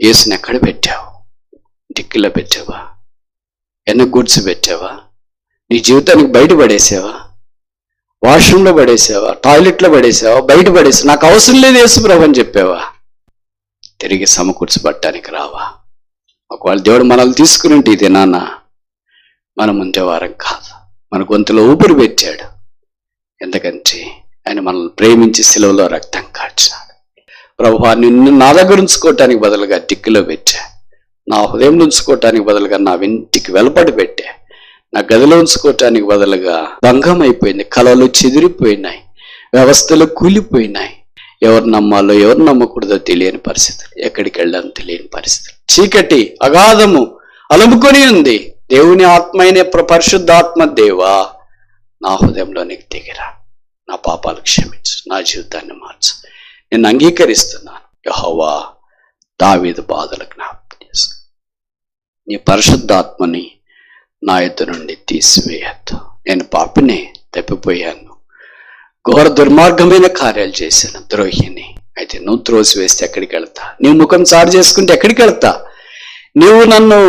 యేసుని ఎక్కడ పెట్టావు? డిక్కీలో పెట్టావా? వెనక గుడ్స్ పెట్టావా? నీ జీవితానికి బయట పడేసావా? వాష్రూమ్లో పడేసావా? టాయిలెట్లో పడేసావా? బయట పడేసావా? నాకు అవసరం లేదు యేసుప్రభు అని చెప్పావా? తిరిగి సమకూర్చబట్టడానికి రావా? ఒకవేళ దేవుడు మనల్ని తీసుకుని ఉంటే ఇదే నాన్న మనం ఉండేవారం కాదు. మన గొంతులో ఊపిరి పెట్టాడు. ఎందుకంటే ఆయన మనల్ని ప్రేమించి సిలువలో రక్తం కార్చాడు. ప్రభువా, నిన్ను నా దగ్గర ఉంచుకోవటానికి బదులుగా డిక్కీలో పెట్టా, నా హృదయంలో ఉంచుకోవటానికి బదులుగా నా ఇంటికి వెలుపడి పెట్టా, నా గదిలో ఉంచుకోవటానికి బదులుగా భంగం అయిపోయింది. కళలు చెదిరిపోయినాయి, వ్యవస్థలు కూలిపోయినాయి. ఎవరు నమ్మాలో ఎవరు నమ్మకూడదో తెలియని పరిస్థితులు, ఎక్కడికి వెళ్ళాలో తెలియని పరిస్థితులు, చీకటి అగాధము అలుముకొని ఉంది. దేవుని ఆత్మైన పరిశుద్ధాత్మ దేవా, నా హృదయంలోనికి దిగిరా, నా పాపాలు క్షమించు, నా జీవితాన్ని మార్చు, నేను అంగీకరిస్తున్నాను. యెహోవా, దావీదు బాధలు జ్ఞాపకం చేసుకో. నీ పరిశుద్ధాత్మని నా యొద్ద నుండి తీసివేయద్దు. నేను పాపిని, తప్పిపోయాను, ఘోర దుర్మార్గమైన కార్యాలు చేశాను, ద్రోహిని. అయితే నువ్వు త్రోసివేస్తే ఎక్కడికి వెళ్తా? నీవు ముఖం చాటు చేసుకుంటే ఎక్కడికి వెళ్తా? నువ్వు నన్ను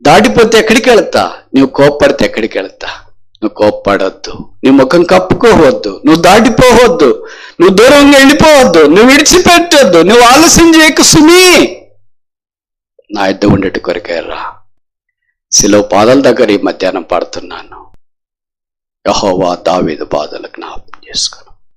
దాటిపోతే ఎక్కడికి వెళ్తా? నువ్వు కోప్పడితే ఎక్కడికి వెళ్తా? నువ్వు కోప్పడొద్దు, నీ ముఖం కప్పుకోవద్దు, నువ్వు దాటిపోవద్దు, నువ్వు దూరంగా వెళ్ళిపోవద్దు, నువ్వు విడిచిపెట్టొద్దు, నువ్వు ఆలస్యం చేయకు సుమీ. నా యుద్ధ ఉండేటి కొరకే రా. శిలువ పాదాల దగ్గర ఈ మధ్యాహ్నం పాడుతున్నాను, యెహోవా దావీదు బాధలు జ్ఞాపకం చేసుకో.